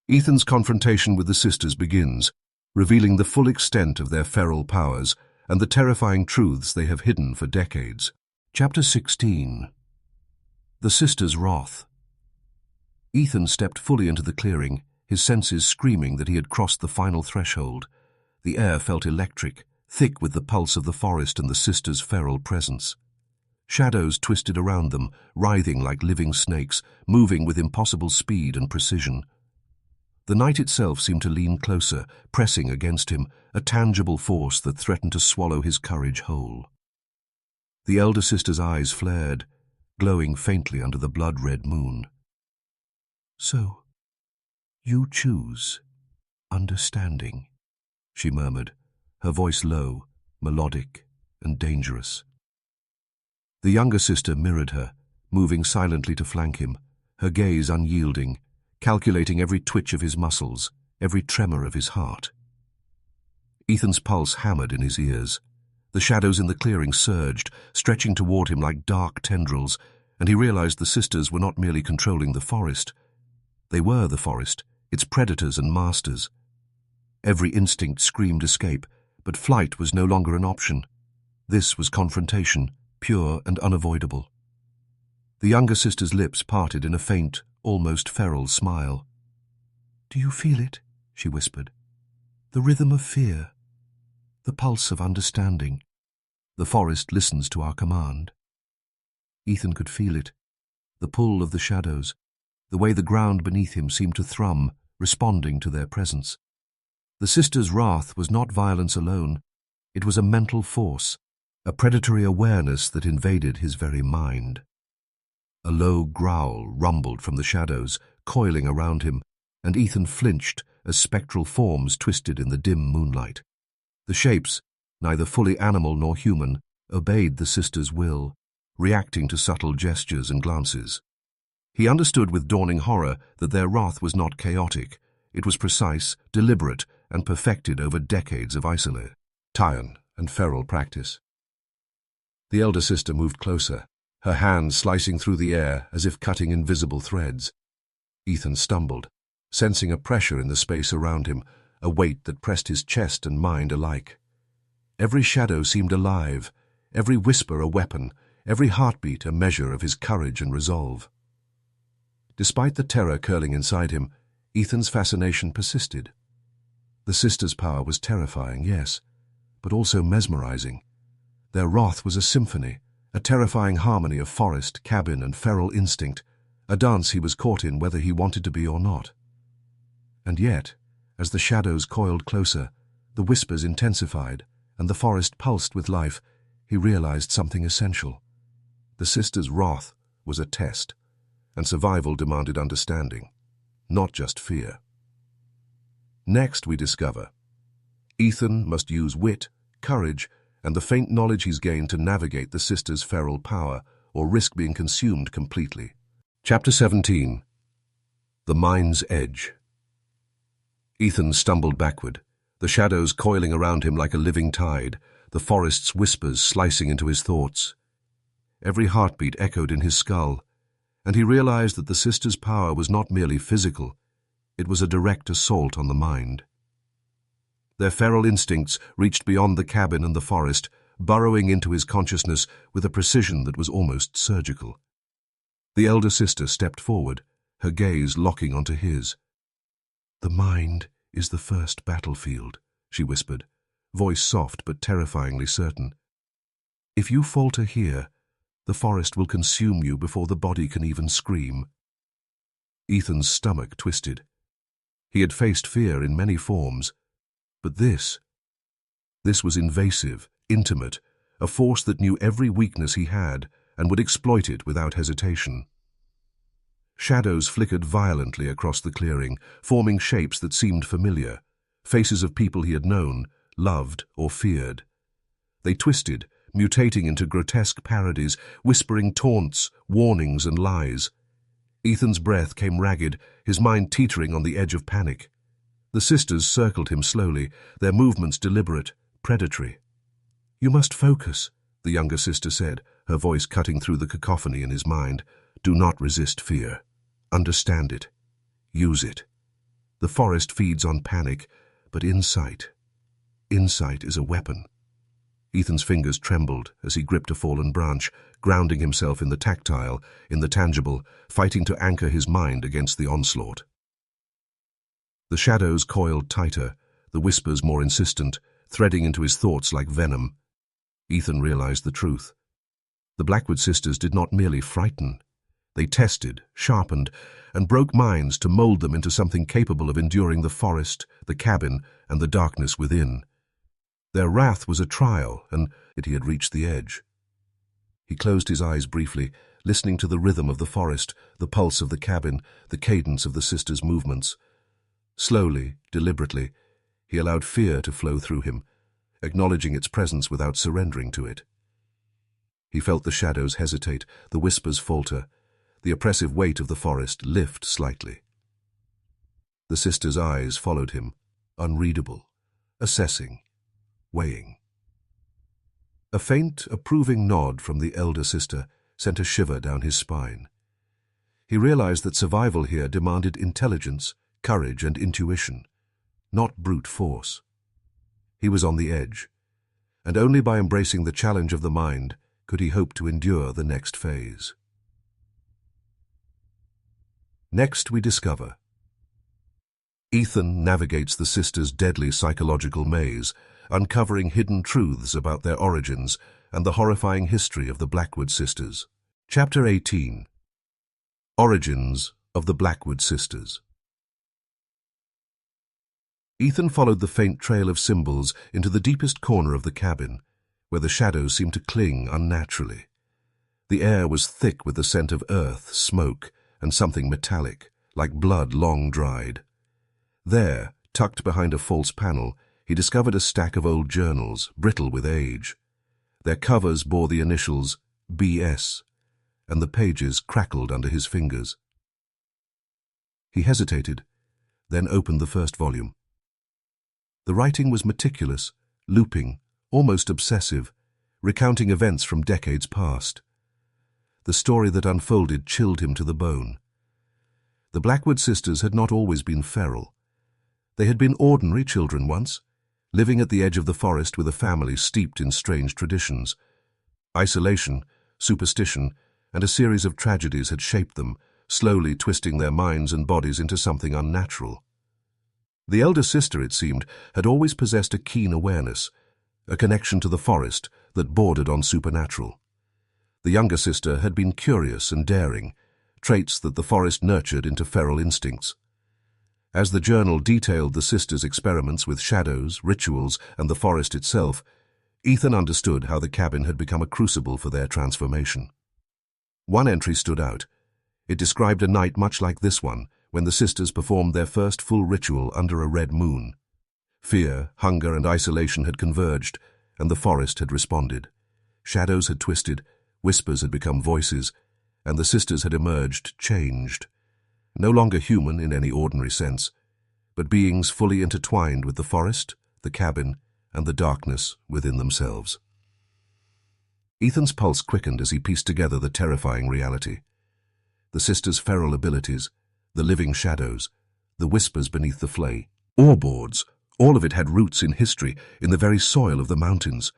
Ethan's confrontation with the sisters begins, revealing the full extent of their feral powers and the terrifying truths they have hidden for decades. Chapter 16. The Sisters' Wrath. Ethan stepped fully into the clearing, his senses screaming that he had crossed the final threshold. The air felt electric, thick with the pulse of the forest and the sisters' feral presence. Shadows twisted around them, writhing like living snakes, moving with impossible speed and precision. The night itself seemed to lean closer, pressing against him, a tangible force that threatened to swallow his courage whole. The elder sister's eyes flared, glowing faintly under the blood-red moon. "So, you choose understanding," she murmured, her voice low, melodic, and dangerous. The younger sister mirrored her, moving silently to flank him, her gaze unyielding, calculating every twitch of his muscles, every tremor of his heart. Ethan's pulse hammered in his ears. The shadows in the clearing surged, stretching toward him like dark tendrils, and he realized the sisters were not merely controlling the forest. They were the forest, its predators and masters. Every instinct screamed escape, but flight was no longer an option. This was confrontation, pure and unavoidable. The younger sister's lips parted in a faint, almost feral smile. "Do you feel it?" she whispered. "The rhythm of fear, the pulse of understanding. The forest listens to our command." Ethan could feel it, the pull of the shadows, The way the ground beneath him seemed to thrum, responding to their presence. The sisters' wrath was not violence alone. It was a mental force, a predatory awareness that invaded his very mind. A low growl rumbled from the shadows, coiling around him, and Ethan flinched as spectral forms twisted in the dim moonlight. The shapes, neither fully animal nor human, obeyed the sisters' will, reacting to subtle gestures and glances. He understood with dawning horror that their wrath was not chaotic. It was precise, deliberate, and perfected over decades of isolation and feral practice. The elder sister moved closer, her hands slicing through the air as if cutting invisible threads. Ethan stumbled, sensing a pressure in the space around him, a weight that pressed his chest and mind alike. Every shadow seemed alive, every whisper a weapon, every heartbeat a measure of his courage and resolve. Despite the terror curling inside him, Ethan's fascination persisted. The sisters' power was terrifying, yes, but also mesmerizing. Their wrath was a symphony, a terrifying harmony of forest, cabin, and feral instinct, a dance he was caught in whether he wanted to be or not. And yet, as the shadows coiled closer, the whispers intensified, and the forest pulsed with life, he realized something essential. The sisters' wrath was a test, and survival demanded understanding, not just fear. Next we discover Ethan must use wit, courage, and the faint knowledge he's gained to navigate the sisters' feral power, or risk being consumed completely. Chapter 17. The Mind's Edge. Ethan stumbled backward, the shadows coiling around him like a living tide, the forest's whispers slicing into his thoughts. Every heartbeat echoed in his skull, and he realized that the sisters' power was not merely physical, it was a direct assault on the mind. Their feral instincts reached beyond the cabin and the forest, burrowing into his consciousness with a precision that was almost surgical. The elder sister stepped forward, her gaze locking onto his. "The mind is the first battlefield," she whispered, voice soft but terrifyingly certain. "If you falter here, the forest will consume you before the body can even scream." Ethan's stomach twisted. He had faced fear in many forms, but this was invasive, intimate, a force that knew every weakness he had and would exploit it without hesitation. Shadows flickered violently across the clearing, forming shapes that seemed familiar, faces of people he had known, loved, or feared. They twisted, mutating into grotesque parodies, whispering taunts, warnings, and lies. Ethan's breath came ragged, his mind teetering on the edge of panic. The sisters circled him slowly, their movements deliberate, predatory. "You must focus," the younger sister said, her voice cutting through the cacophony in his mind. "Do not resist fear. Understand it. Use it. The forest feeds on panic, but insight is a weapon." Ethan's fingers trembled as he gripped a fallen branch, grounding himself in the tactile, in the tangible, fighting to anchor his mind against the onslaught. The shadows coiled tighter, the whispers more insistent, threading into his thoughts like venom. Ethan realized the truth. The Blackwood sisters did not merely frighten. They tested, sharpened, and broke minds to mold them into something capable of enduring the forest, the cabin, and the darkness within. Their wrath was a trial, and he had reached the edge. He closed his eyes briefly, listening to the rhythm of the forest, the pulse of the cabin, the cadence of the sisters' movements. Slowly, deliberately, he allowed fear to flow through him, acknowledging its presence without surrendering to it. He felt the shadows hesitate, the whispers falter, the oppressive weight of the forest lift slightly. The sisters' eyes followed him, unreadable, assessing, weighing. A faint, approving nod from the elder sister sent a shiver down his spine. He realized that survival here demanded intelligence, courage, and intuition, not brute force. He was on the edge, and only by embracing the challenge of the mind could he hope to endure the next phase. Next we discover Ethan navigates the sisters' deadly psychological maze, uncovering hidden truths about their origins and the horrifying history of the Blackwood sisters. Chapter 18. Origins of the Blackwood sisters. Ethan followed the faint trail of symbols into the deepest corner of the cabin, where the shadows seemed to cling unnaturally. The air was thick with the scent of earth, smoke, and something metallic, like blood long dried. There, tucked behind a false panel, he discovered a stack of old journals, brittle with age. Their covers bore the initials B.S., and the pages crackled under his fingers. He hesitated, then opened the first volume. The writing was meticulous, looping, almost obsessive, recounting events from decades past. The story that unfolded chilled him to the bone. The Blackwood sisters had not always been feral. They had been ordinary children once, living at the edge of the forest with a family steeped in strange traditions. Isolation, superstition, and a series of tragedies had shaped them, slowly twisting their minds and bodies into something unnatural. The elder sister, it seemed, had always possessed a keen awareness, a connection to the forest that bordered on supernatural. The younger sister had been curious and daring, traits that the forest nurtured into feral instincts. As the journal detailed the sisters' experiments with shadows, rituals, and the forest itself, Ethan understood how the cabin had become a crucible for their transformation. One entry stood out. It described a night much like this one, when the sisters performed their first full ritual under a red moon. Fear, hunger, and isolation had converged, and the forest had responded. Shadows had twisted, whispers had become voices, and the sisters had emerged, changed. No longer human in any ordinary sense, but beings fully intertwined with the forest, the cabin, and the darkness within themselves. Ethan's pulse quickened as he pieced together the terrifying reality. The sisters' feral abilities, the living shadows, the whispers beneath the flay, ore boards, all of it had roots in history, in the very soil of the mountains.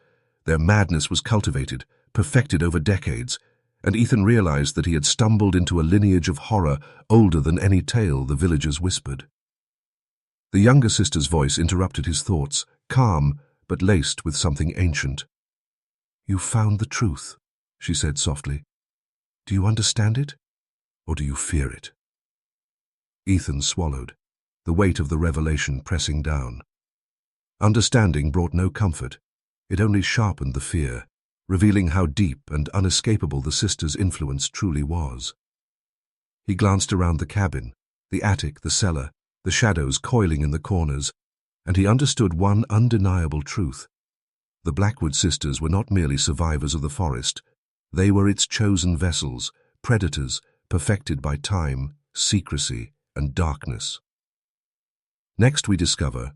Their madness was cultivated, perfected over decades, and Ethan realized that he had stumbled into a lineage of horror older than any tale the villagers whispered. The younger sister's voice interrupted his thoughts, calm but laced with something ancient. "You found the truth," she said softly. "Do you understand it, or do you fear it?" Ethan swallowed, the weight of the revelation pressing down. Understanding brought no comfort. It only sharpened the fear, revealing how deep and unescapable the sisters' influence truly was. He glanced around the cabin, the attic, the cellar, the shadows coiling in the corners, and he understood one undeniable truth. The Blackwood sisters were not merely survivors of the forest. They were its chosen vessels, predators, perfected by time, secrecy, and darkness. Next we discover,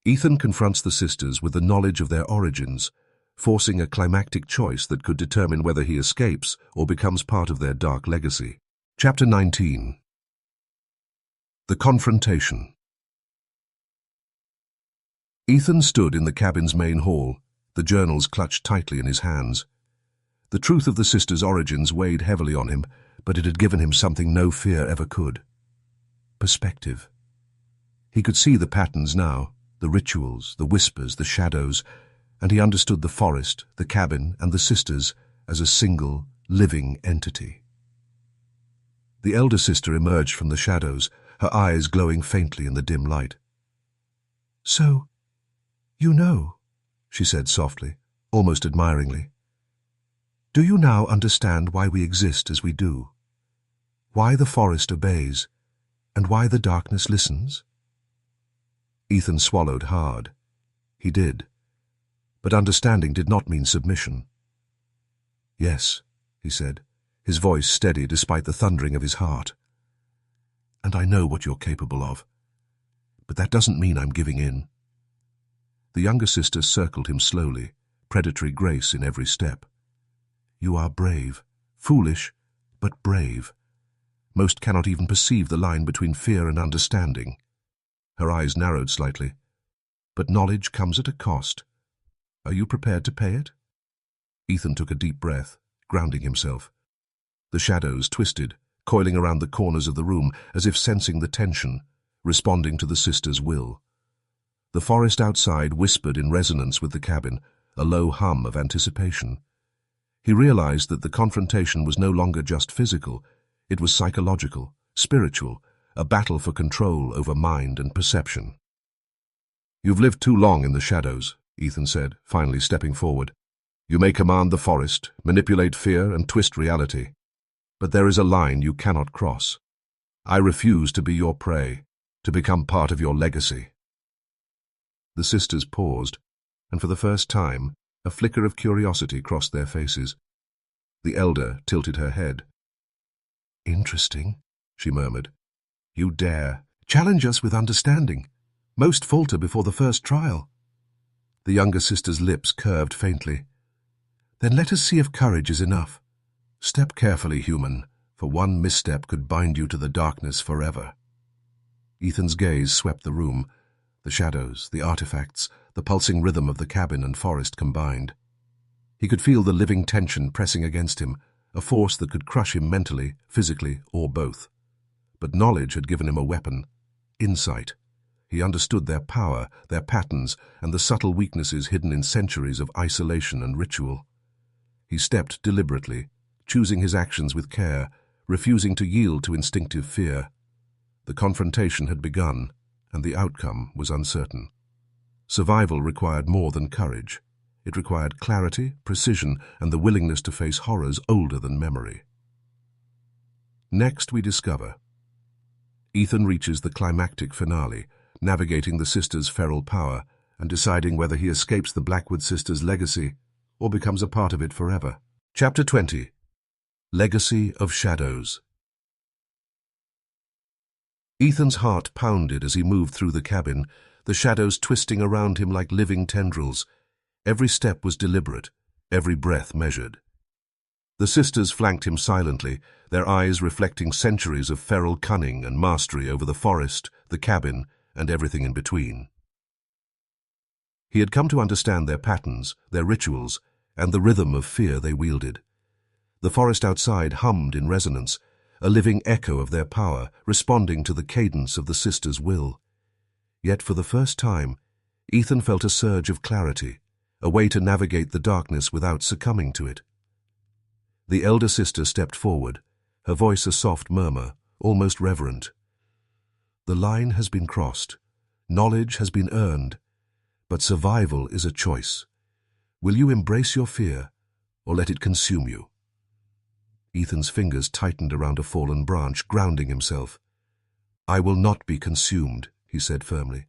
Ethan confronts the sisters with the knowledge of their origins, forcing a climactic choice that could determine whether he escapes or becomes part of their dark legacy. Chapter 19. The Confrontation. Ethan stood in the cabin's main hall, the journals clutched tightly in his hands. The truth of the sisters' origins weighed heavily on him, but it had given him something no fear ever could. Perspective. He could see the patterns now, the rituals, the whispers, the shadows, and he understood the forest, the cabin, and the sisters as a single, living entity. The elder sister emerged from the shadows, her eyes glowing faintly in the dim light. "So, you know," she said softly, almost admiringly. "Do you now understand why we exist as we do? Why the forest obeys, and why the darkness listens?" Ethan swallowed hard. He did. But understanding did not mean submission. "Yes," he said, his voice steady despite the thundering of his heart. "And I know what you're capable of. But that doesn't mean I'm giving in." The younger sister circled him slowly, predatory grace in every step. "You are brave, foolish, but brave. Most cannot even perceive the line between fear and understanding." Her eyes narrowed slightly. "But knowledge comes at a cost. Are you prepared to pay it?" Ethan took a deep breath, grounding himself. The shadows twisted, coiling around the corners of the room as if sensing the tension, responding to the sisters' will. The forest outside whispered in resonance with the cabin, a low hum of anticipation. He realized that the confrontation was no longer just physical, it was psychological, spiritual, a battle for control over mind and perception. "You've lived too long in the shadows," Ethan said, finally stepping forward. "You may command the forest, manipulate fear, and twist reality. But there is a line you cannot cross. I refuse to be your prey, to become part of your legacy." The sisters paused, and for the first time, a flicker of curiosity crossed their faces. The elder tilted her head. "Interesting," she murmured. "You dare challenge us with understanding. Most falter before the first trial." The younger sister's lips curved faintly. "Then let us see if courage is enough. Step carefully, human, for one misstep could bind you to the darkness forever." Ethan's gaze swept the room, the shadows, the artifacts, the pulsing rhythm of the cabin and forest combined. He could feel the living tension pressing against him, a force that could crush him mentally, physically, or both. But knowledge had given him a weapon, insight. He understood their power, their patterns, and the subtle weaknesses hidden in centuries of isolation and ritual. He stepped deliberately, choosing his actions with care, refusing to yield to instinctive fear. The confrontation had begun, and the outcome was uncertain. Survival required more than courage. It required clarity, precision, and the willingness to face horrors older than memory. Next we discover. Ethan reaches the climactic finale, navigating the sisters' feral power and deciding whether he escapes the Blackwood sisters' legacy or becomes a part of it forever. Chapter 20. Legacy of Shadows. Ethan's heart pounded as he moved through the cabin, the shadows twisting around him like living tendrils. Every step was deliberate, every breath measured. The sisters flanked him silently, their eyes reflecting centuries of feral cunning and mastery over the forest, the cabin, and everything in between. He had come to understand their patterns, their rituals, and the rhythm of fear they wielded. The forest outside hummed in resonance, a living echo of their power, responding to the cadence of the sisters' will. Yet for the first time, Ethan felt a surge of clarity, a way to navigate the darkness without succumbing to it. The elder sister stepped forward, her voice a soft murmur, almost reverent. "The line has been crossed, knowledge has been earned, but survival is a choice. Will you embrace your fear, or let it consume you?" Ethan's fingers tightened around a fallen branch, grounding himself. "I will not be consumed," he said firmly.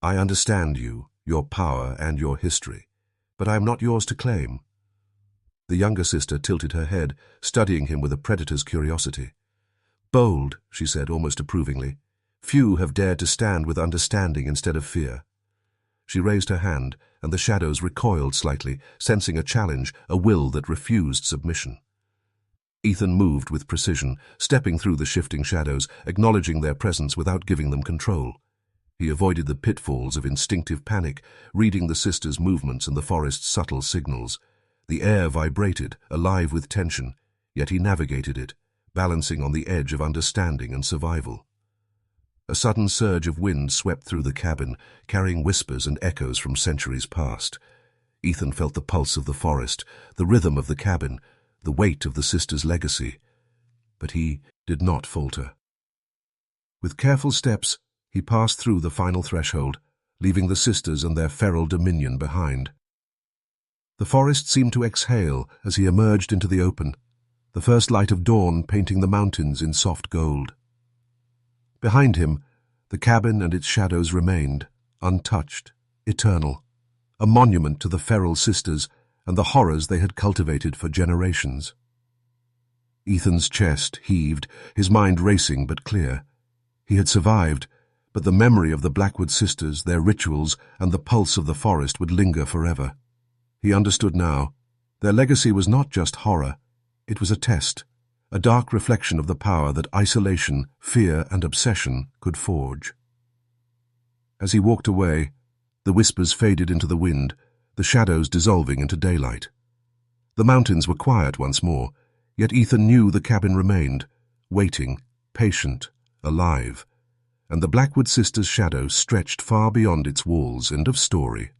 "I understand you, your power, and your history, but I am not yours to claim." The younger sister tilted her head, studying him with a predator's curiosity. "Bold," she said almost approvingly. "Few have dared to stand with understanding instead of fear." She raised her hand, and the shadows recoiled slightly, sensing a challenge, a will that refused submission. Ethan moved with precision, stepping through the shifting shadows, acknowledging their presence without giving them control. He avoided the pitfalls of instinctive panic, reading the sisters' movements and the forest's subtle signals. The air vibrated, alive with tension, yet he navigated it, balancing on the edge of understanding and survival. A sudden surge of wind swept through the cabin, carrying whispers and echoes from centuries past. Ethan felt the pulse of the forest, the rhythm of the cabin, the weight of the sisters' legacy. But he did not falter. With careful steps, he passed through the final threshold, leaving the sisters and their feral dominion behind. The forest seemed to exhale as he emerged into the open, the first light of dawn painting the mountains in soft gold. Behind him, the cabin and its shadows remained, untouched, eternal, a monument to the feral sisters and the horrors they had cultivated for generations. Ethan's chest heaved, his mind racing but clear. He had survived, but the memory of the Blackwood sisters, their rituals, and the pulse of the forest would linger forever. He understood now. Their legacy was not just horror. It was a test, a dark reflection of the power that isolation, fear, and obsession could forge. As he walked away, the whispers faded into the wind, the shadows dissolving into daylight. The mountains were quiet once more, yet Ethan knew the cabin remained, waiting, patient, alive, and the Blackwood sisters' shadow stretched far beyond its walls. End of story.